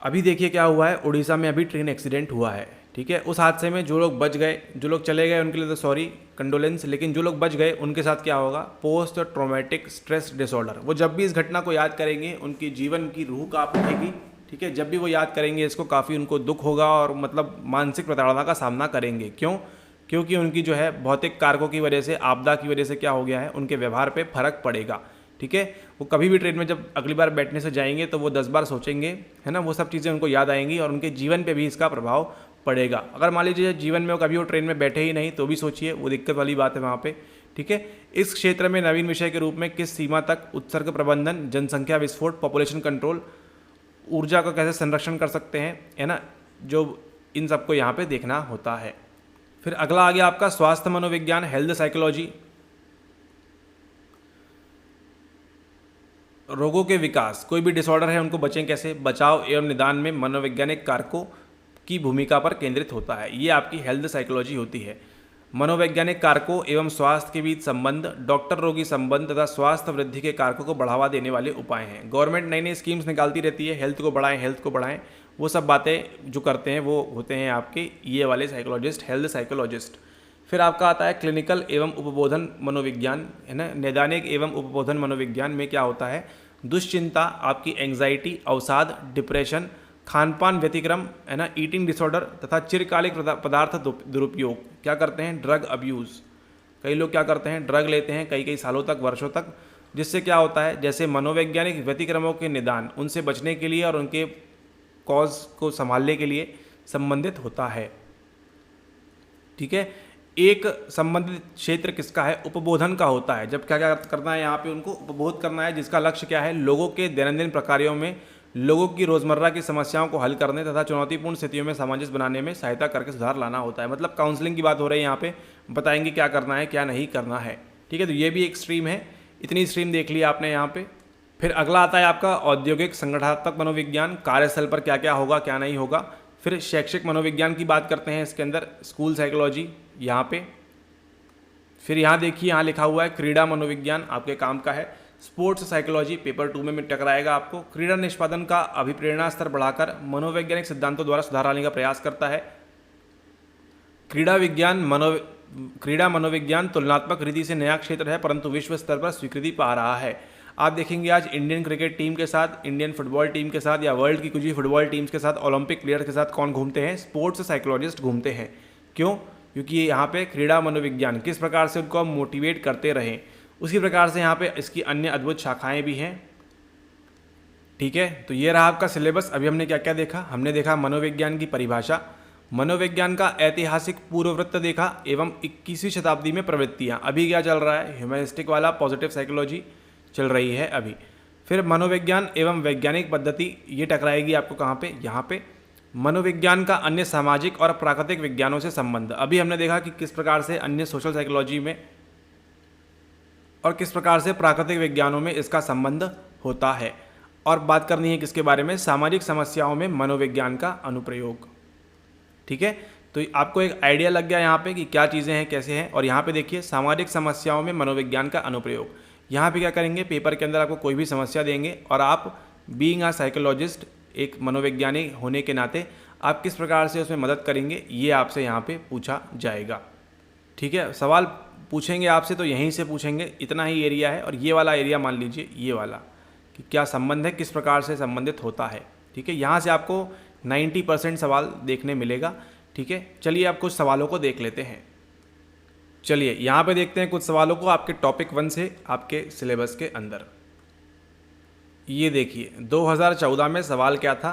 अभी देखिए क्या हुआ है, उड़ीसा में अभी ट्रेन एक्सीडेंट हुआ है, ठीक है। उस हादसे में जो लोग बच गए, जो लोग चले गए उनके लिए तो सॉरी, कंडोलेंस, लेकिन जो लोग बच गए उनके साथ क्या होगा, पोस्ट ट्रॉमेटिक स्ट्रेस डिसऑर्डर। वो जब भी इस घटना को याद करेंगे उनकी जीवन की रूह कांप उठेगी, ठीक है। जब भी वो याद करेंगे इसको काफ़ी उनको दुख होगा और मतलब मानसिक प्रताड़ना का सामना करेंगे। क्यों? क्योंकि उनकी जो है भौतिक कारकों की वजह से, आपदा की वजह से क्या हो गया है, उनके व्यवहार पे फर्क पड़ेगा, ठीक है। वो कभी भी ट्रेन में जब अगली बार बैठने से जाएंगे तो वो 10 बार सोचेंगे, है ना, वो सब चीज़ें उनको याद आएंगी और उनके जीवन पे भी इसका प्रभाव पड़ेगा। अगर मान लीजिए जीवन में कभी वो ट्रेन में बैठे ही नहीं तो भी सोचिए, वो दिक्कत वाली बात है वहाँ पे, ठीक है। इस क्षेत्र में नवीन विषय के रूप में किस सीमा तक उत्सर्ग प्रबंधन, जनसंख्या विस्फोट, पॉपुलेशन कंट्रोल, ऊर्जा का कैसे संरक्षण कर सकते हैं, है ना, जो इन सबको यहाँ पे देखना होता है। फिर अगला आ गया आपका स्वास्थ्य मनोविज्ञान, हेल्थ साइकोलॉजी। रोगों के विकास, कोई भी डिसऑर्डर है उनको बचें कैसे, बचाव एवं निदान में मनोवैज्ञानिक कारकों की भूमिका पर केंद्रित होता है। ये आपकी हेल्थ साइकोलॉजी होती है। मनोवैज्ञानिक कारकों एवं स्वास्थ्य के बीच संबंध, डॉक्टर रोगी संबंध तथा स्वास्थ्य वृद्धि के कारकों को बढ़ावा देने वाले उपाय हैं। गवर्नमेंट नई नई स्कीम्स निकालती रहती है, हेल्थ को बढ़ाएं, हेल्थ को बढ़ाएं, वो सब बातें जो करते हैं वो होते हैं आपके ये वाले साइकोलॉजिस्ट, हेल्थ साइकोलॉजिस्ट। फिर आपका आता है क्लिनिकल एवं उपबोधन मनोविज्ञान, है ना, नैदानिक एवं उपबोधन मनोविज्ञान में क्या होता है, दुश्चिंता, आपकी एंग्जाइटी, अवसाद, डिप्रेशन, खानपान व्यतिक्रम, है ना, ईटिंग डिसऑर्डर तथा चिरकालिक पदार्थ दुरुपयोग। क्या करते हैं, ड्रग अब्यूज़। कई लोग क्या करते हैं, ड्रग लेते हैं कई कई सालों तक, वर्षों तक, जिससे क्या होता है, जैसे मनोवैज्ञानिक व्यतिक्रमों के निदान, उनसे बचने के लिए और उनके कॉज को संभालने के लिए संबंधित होता है, ठीक है। एक संबंधित क्षेत्र किसका है, उपबोधन का होता है। जब क्या क्या करना है यहाँ पे, उनको उपबोध करना है, जिसका लक्ष्य क्या है, लोगों के दैनंदिन प्रकारों में लोगों की रोज़मर्रा की समस्याओं को हल करने तथा चुनौतीपूर्ण स्थितियों में सामंजस्य बनाने में सहायता करके सुधार लाना होता है। मतलब काउंसलिंग की बात हो रही है यहाँ पे, बताएंगे क्या करना है क्या नहीं करना है, ठीक है। तो ये भी एक स्ट्रीम है, इतनी स्ट्रीम देख ली आपने यहाँ पे। फिर अगला आता है आपका औद्योगिक संगठनात्मक मनोविज्ञान, कार्यस्थल पर क्या क्या होगा क्या नहीं होगा। फिर शैक्षिक मनोविज्ञान की बात करते हैं, इसके अंदर स्कूल साइकोलॉजी यहाँ पे। फिर यहाँ देखिए, यहाँ लिखा हुआ है क्रीड़ा मनोविज्ञान, आपके काम का है। स्पोर्ट्स साइकोलॉजी पेपर 2 में टकराएगा आपको। क्रीड़ा निष्पादन का अभिप्रेरणा स्तर बढ़ाकर मनोवैज्ञानिक सिद्धांतों द्वारा सुधार लाने का प्रयास करता है। क्रीड़ा मनोविज्ञान तुलनात्मक रीति से नया क्षेत्र है, परंतु विश्व स्तर पर स्वीकृति पा रहा है। आप देखेंगे आज इंडियन क्रिकेट टीम के साथ, इंडियन फुटबॉल टीम के साथ या वर्ल्ड की कुछ भी फुटबॉल टीम्स के साथ, ओलंपिक प्लेयर के साथ कौन घूमते हैं, स्पोर्ट्स साइकोलॉजिस्ट घूमते हैं। क्यों? क्योंकि यहाँ पे क्रीड़ा मनोविज्ञान किस प्रकार से उनको मोटिवेट करते रहें, उसी प्रकार से यहाँ पे इसकी अन्य अद्भुत शाखाएं भी हैं, ठीक है। तो ये रहा आपका सिलेबस। अभी हमने क्या क्या देखा, हमने देखा मनोविज्ञान की परिभाषा, मनोविज्ञान का ऐतिहासिक पूर्ववृत्त देखा एवं 21वीं शताब्दी में प्रवृत्तियाँ। अभी क्या चल रहा है, ह्यूमनिस्टिक वाला पॉजिटिव साइकोलॉजी चल रही है अभी। फिर मनोविज्ञान एवं वैज्ञानिक पद्धति, ये टकराएगी आपको कहाँ पे, यहाँ पे। मनोविज्ञान का अन्य सामाजिक और प्राकृतिक विज्ञानों से संबंध, अभी हमने देखा कि किस प्रकार से अन्य सोशल साइकोलॉजी में और किस प्रकार से प्राकृतिक विज्ञानों में इसका संबंध होता है। और बात करनी है किसके बारे में, सामाजिक समस्याओं में मनोविज्ञान का अनुप्रयोग, ठीक है। तो आपको एक आइडिया लग गया यहाँ पे कि क्या चीज़ें हैं कैसे हैं। और यहाँ पे देखिए सामाजिक समस्याओं में मनोविज्ञान का अनुप्रयोग, यहाँ पे क्या करेंगे, पेपर के अंदर आपको कोई भी समस्या देंगे और आप बीइंग अ साइकोलॉजिस्ट, एक मनोवैज्ञानिक होने के नाते आप किस प्रकार से उसमें मदद करेंगे, ये आपसे यहाँ पे पूछा जाएगा, ठीक है। सवाल पूछेंगे आपसे तो यहीं से पूछेंगे, इतना ही एरिया है। और ये वाला एरिया मान लीजिए, ये वाला कि क्या संबंध है, किस प्रकार से संबंधित होता है, ठीक है। यहाँ से आपको 90% सवाल देखने मिलेगा, ठीक है। चलिए आप कुछ सवालों को देख लेते हैं। चलिए यहाँ पे देखते हैं कुछ सवालों को आपके टॉपिक 1 से आपके सिलेबस के अंदर। ये देखिए 2014 में सवाल क्या था,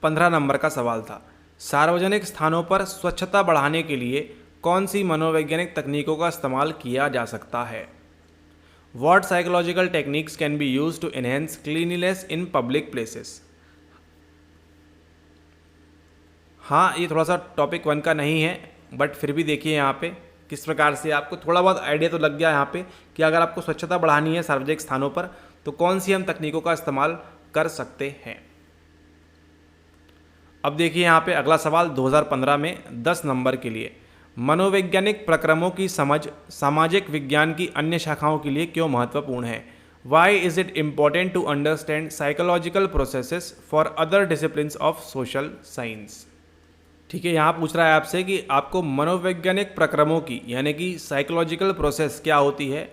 15 नंबर का सवाल था, सार्वजनिक स्थानों पर स्वच्छता बढ़ाने के लिए कौन सी मनोवैज्ञानिक तकनीकों का इस्तेमाल किया जा सकता है। What psychological techniques can be use to enhance cleanliness in public places. हाँ, ये थोड़ा सा टॉपिक 1 का नहीं है, बट फिर भी देखिए यहाँ पे किस प्रकार से आपको थोड़ा बहुत आइडिया तो लग गया यहाँ पे कि अगर आपको स्वच्छता बढ़ानी है सार्वजनिक स्थानों पर तो कौन सी हम तकनीकों का इस्तेमाल कर सकते हैं। अब देखिए यहाँ पे अगला सवाल 2015 में 10 नंबर के लिए, मनोवैज्ञानिक प्रक्रमों की समझ सामाजिक विज्ञान की अन्य शाखाओं के लिए क्यों महत्वपूर्ण है। Why is it important to understand psychological processes for other disciplines of social science. ठीक है, यहाँ पूछ रहा है आपसे कि आपको मनोवैज्ञानिक प्रक्रमों की यानी कि साइकोलॉजिकल प्रोसेस क्या होती है,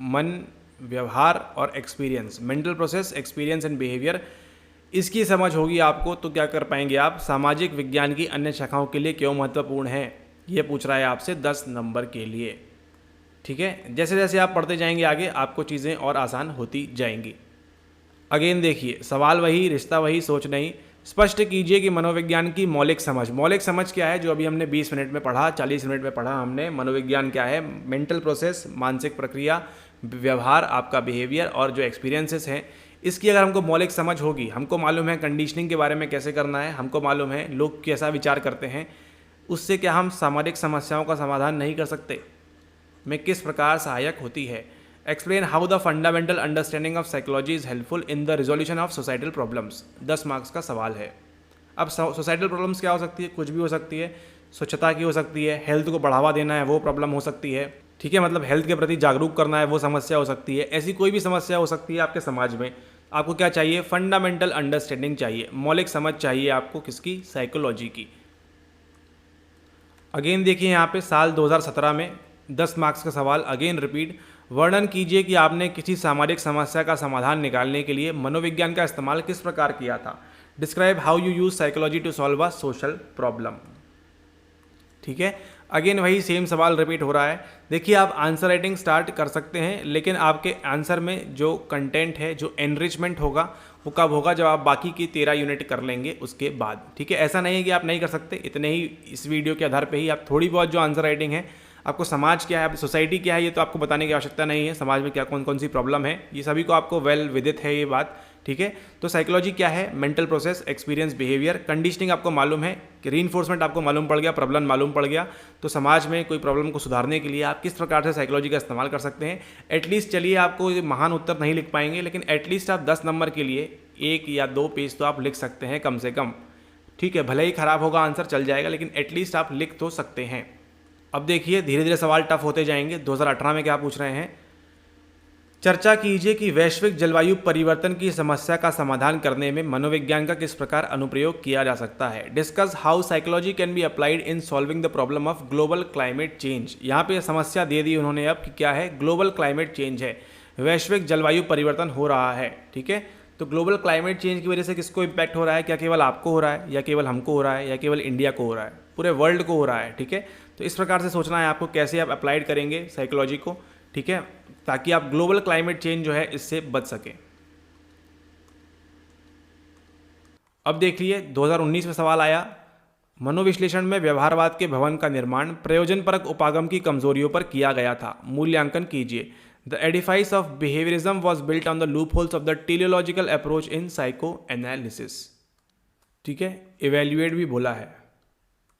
मन, व्यवहार और experience, mental process, experience and behaviour, इसकी समझ होगी आपको तो क्या कर पाएंगे आप, सामाजिक विज्ञान की अन्य शाखाओं के लिए क्यों महत्वपूर्ण है, ये पूछ रहा है आपसे 10 नंबर के लिए। ठीक है, जैसे जैसे आप पढ़ते जाएंगे आगे आपको चीज़ें और आसान होती जाएंगी। अगेन देखिए सवाल वही, रिश्ता वही, सोच नहीं। स्पष्ट कीजिए कि मनोविज्ञान की मौलिक समझ, मौलिक समझ क्या है, जो अभी हमने 20 मिनट में पढ़ा, 40 मिनट में पढ़ा हमने। मनोविज्ञान क्या है, मेंटल प्रोसेस, मानसिक प्रक्रिया, व्यवहार, आपका बिहेवियर और जो एक्सपीरियंसेस हैं, इसकी अगर हमको मौलिक समझ होगी, हमको मालूम है कंडीशनिंग के बारे में कैसे करना है, हमको मालूम है लोग कैसा विचार करते हैं, उससे क्या हम सामाजिक समस्याओं का समाधान नहीं कर सकते, में किस प्रकार सहायक होती है। Explain how the fundamental understanding of psychology is helpful in the resolution of societal problems. 10 marks का सवाल है। अब सोसाइटल प्रॉब्लम्स क्या हो सकती है, कुछ भी हो सकती है, स्वच्छता की हो सकती है, हेल्थ को बढ़ावा देना है वो प्रॉब्लम हो सकती है, ठीक है, मतलब हेल्थ के प्रति जागरूक करना है वो समस्या हो सकती है, ऐसी कोई भी समस्या हो सकती है आपके समाज में। आपको क्या चाहिए, फंडामेंटल अंडरस्टैंडिंग चाहिए, मौलिक समझ चाहिए आपको, किसकी, साइकोलॉजी की। अगेन देखिए यहाँ पे साल 2017 में 10 मार्क्स का सवाल, अगेन रिपीट। वर्णन कीजिए कि आपने किसी सामाजिक समस्या का समाधान निकालने के लिए मनोविज्ञान का इस्तेमाल किस प्रकार किया था। Describe how you use psychology to solve a social problem. ठीक है, अगेन वही सेम सवाल रिपीट हो रहा है। देखिए आप आंसर राइटिंग स्टार्ट कर सकते हैं, लेकिन आपके आंसर में जो कंटेंट है, जो एनरिचमेंट होगा, वो कब होगा, जब आप बाकी की 13 यूनिट कर लेंगे उसके बाद। ठीक है, ऐसा नहीं है कि आप नहीं कर सकते, इतने ही इस वीडियो के आधार पर ही आप थोड़ी बहुत जो आंसर राइटिंग है, आपको समाज क्या है, सोसाइटी क्या है, ये तो आपको बताने की आवश्यकता नहीं है, समाज में क्या कौन कौन सी प्रॉब्लम है, ये सभी को आपको वेल विदित है ये बात। ठीक है, तो साइकोलॉजी क्या है, mental process, experience, behaviour, conditioning आपको मालूम है, कि रीइंफोर्समेंट आपको मालूम पड़ गया, प्रॉब्लम मालूम पड़ गया, तो समाज में कोई प्रॉब्लम को सुधारने के लिए आप किस प्रकार से साइकोलॉजी का इस्तेमाल कर सकते हैं। एटलीस्ट चलिए आपको महान उत्तर नहीं लिख पाएंगे, लेकिन एटलीस्ट आप 10 नंबर के लिए 1 या 2 पेज तो आप लिख सकते हैं कम से कम। ठीक है, भले ही खराब होगा आंसर चल जाएगा, लेकिन एटलीस्ट आप लिख तो सकते हैं। अब देखिए धीरे धीरे सवाल टफ होते जाएंगे। 2018 में क्या पूछ रहे हैं, चर्चा कीजिए कि वैश्विक जलवायु परिवर्तन की समस्या का समाधान करने में मनोविज्ञान का किस प्रकार अनुप्रयोग किया जा सकता है। Discuss how psychology can be applied in solving the problem of global climate change. यहाँ पे समस्या दे दी उन्होंने अब कि क्या है, ग्लोबल क्लाइमेट चेंज है, वैश्विक जलवायु परिवर्तन हो रहा है। ठीक है, तो ग्लोबल क्लाइमेट चेंज की वजह से किसको इम्पैक्ट हो रहा है, क्या केवल आपको हो रहा है, या केवल हमको हो रहा है, या केवल इंडिया को हो रहा है, पूरे वर्ल्ड को हो रहा है। ठीक है, तो इस प्रकार से सोचना है आपको, कैसे आप अप्लाइड करेंगे साइकोलॉजी को, ठीक है, ताकि आप ग्लोबल क्लाइमेट चेंज जो है इससे बच सकें। अब देख लिए 2019 में सवाल आया, मनोविश्लेषण में व्यवहारवाद के भवन का निर्माण प्रयोजनपरक उपागम की कमजोरियों पर किया गया था, मूल्यांकन कीजिए। The edifice of behaviourism was built on the loop holes of the teleological approach in psycho analysis. ठीक है, इवेल्युएट भी बोला है,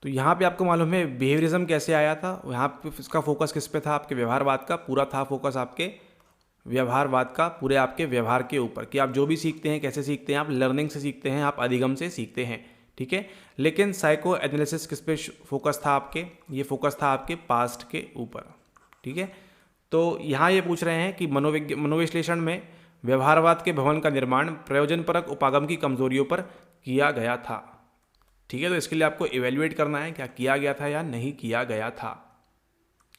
तो यहाँ पे आपको मालूम है बिहेवियरिज्म कैसे आया था, यहाँ पे इसका फोकस किस पे था, आपके व्यवहारवाद का पूरा था फोकस, आपके व्यवहारवाद का पूरे आपके व्यवहार के ऊपर, कि आप जो भी सीखते हैं कैसे सीखते हैं, आप लर्निंग से सीखते हैं, आप अधिगम से सीखते हैं। ठीक है, लेकिन साइको एनालिसिस किस पे फोकस था आपके, ये फोकस था आपके पास्ट के ऊपर। ठीक है, तो यहाँ ये पूछ रहे हैं कि मनोविश्लेषण में व्यवहारवाद के भवन का निर्माण प्रयोजनपरक उपागम की कमजोरियों पर किया गया था। ठीक है, तो इसके लिए आपको इवेल्युएट करना है क्या किया गया था या नहीं किया गया था।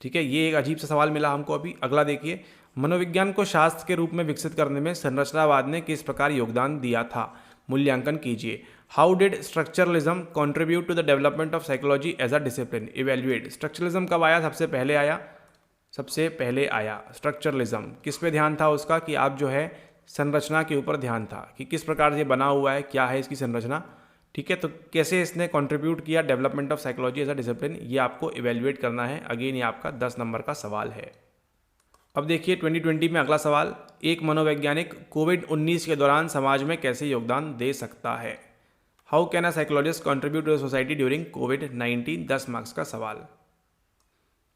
ठीक है, ये एक अजीब सा सवाल मिला हमको अभी। अगला देखिए, मनोविज्ञान को शास्त्र के रूप में विकसित करने में संरचनावाद ने किस प्रकार योगदान दिया था, मूल्यांकन कीजिए। How did structuralism contribute to the development of psychology as a discipline, evaluate. Structuralism कब आया, सबसे पहले आया स्ट्रक्चरलिज्म। किस पे ध्यान था उसका, कि आप जो है संरचना के ऊपर ध्यान था, कि किस प्रकार से बना हुआ है, क्या है इसकी संरचना। ठीक है, तो कैसे इसने कंट्रीब्यूट किया development of psychology as a discipline, ये आपको इवेल्युएट करना है। अगेन ये आपका 10 नंबर का सवाल है। अब देखिए 2020 में अगला सवाल, एक मनोवैज्ञानिक कोविड-19 के दौरान समाज में कैसे योगदान दे सकता है? How can a psychologist contribute to the society during कोविड-19? 10 मार्क्स का सवाल।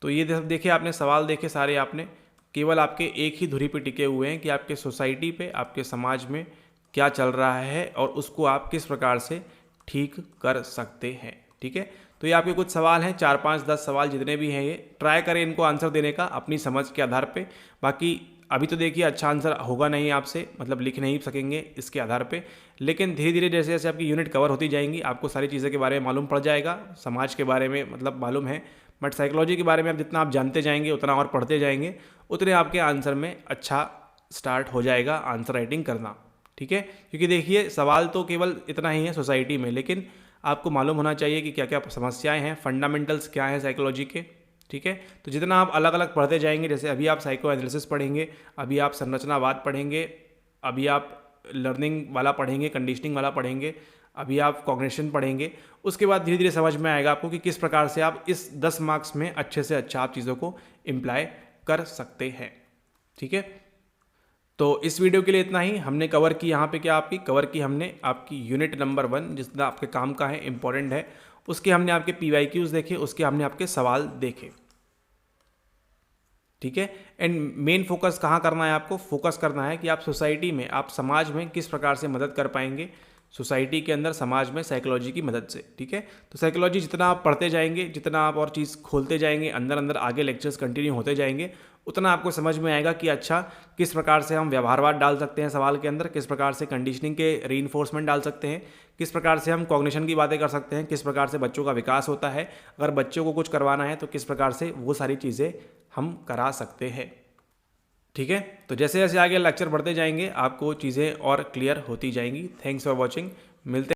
तो ये देखिए आपने सवाल देखे सारे, आपने केवल आपके एक ही धुरी पे टिके हुए हैं कि आपके सोसाइटी पे, आपके समाज में क्या चल रहा है और उसको आप किस प्रकार से ठीक कर सकते हैं। ठीक है, तो ये आपके कुछ सवाल हैं, 4, 5, 10 सवाल जितने भी हैं, ये ट्राई करें इनको आंसर देने का अपनी समझ के आधार पे। बाकी अभी तो देखिए अच्छा आंसर होगा नहीं आपसे, मतलब लिख नहीं सकेंगे इसके आधार पे, लेकिन धीरे धीरे जैसे जैसे आपकी यूनिट कवर होती जाएंगी आपको सारी चीज़ों के बारे में मालूम पड़ जाएगा। समाज के बारे में मतलब मालूम है, बट साइकोलॉजी के बारे में आप जितना आप जानते जाएंगे, उतना और पढ़ते जाएंगे, उतने आपके आंसर में अच्छा स्टार्ट हो जाएगा आंसर राइटिंग करना। ठीक है, क्योंकि देखिए सवाल तो केवल इतना ही है सोसाइटी में, लेकिन आपको मालूम होना चाहिए कि क्या क्या समस्याएं हैं, फंडामेंटल्स क्या हैं साइकोलॉजी के। ठीक है, तो जितना आप अलग अलग पढ़ते जाएंगे, जैसे अभी आप साइको एनालिसिस पढ़ेंगे, अभी आप संरचनावाद पढ़ेंगे, अभी आप लर्निंग वाला पढ़ेंगे, कंडीशनिंग वाला पढ़ेंगे, अभी आप कॉग्निशन पढ़ेंगे, उसके बाद धीरे धीरे समझ में आएगा आपको कि किस प्रकार से आप इस 10 मार्क्स में अच्छे से अच्छा आप चीज़ों को इम्प्लाई कर सकते हैं। ठीक है, तो इस वीडियो के लिए इतना ही। हमने कवर की यहाँ पे क्या आपकी कवर की हमने आपकी यूनिट नंबर 1 जितना आपके काम का है, इंपॉर्टेंट है, उसके हमने आपके PYQs देखे, उसके हमने आपके सवाल देखे। ठीक है, एंड मेन फोकस कहाँ करना है आपको? फोकस करना है कि आप सोसाइटी में, आप समाज में किस प्रकार से मदद कर पाएंगे, सोसाइटी के अंदर समाज में साइकोलॉजी की मदद से। ठीक है, तो साइकोलॉजी जितना आप पढ़ते जाएंगे, जितना आप और चीज़ खोलते जाएंगे, अंदर अंदर आगे लेक्चर्स कंटिन्यू होते जाएंगे, उतना आपको समझ में आएगा कि अच्छा किस प्रकार से हम व्यवहारवाद डाल सकते हैं सवाल के अंदर, किस प्रकार से कंडीशनिंग के रीइंफोर्समेंट डाल सकते हैं, किस प्रकार से हम कॉग्निशन की बातें कर सकते हैं, किस प्रकार से बच्चों का विकास होता है, अगर बच्चों को कुछ करवाना है तो किस प्रकार से वो सारी चीज़ें हम करा सकते हैं। ठीक है, तो जैसे जैसे आगे लेक्चर बढ़ते जाएंगे आपको चीज़ें और क्लियर होती जाएंगी। थैंक्स फॉर वॉचिंग, मिलते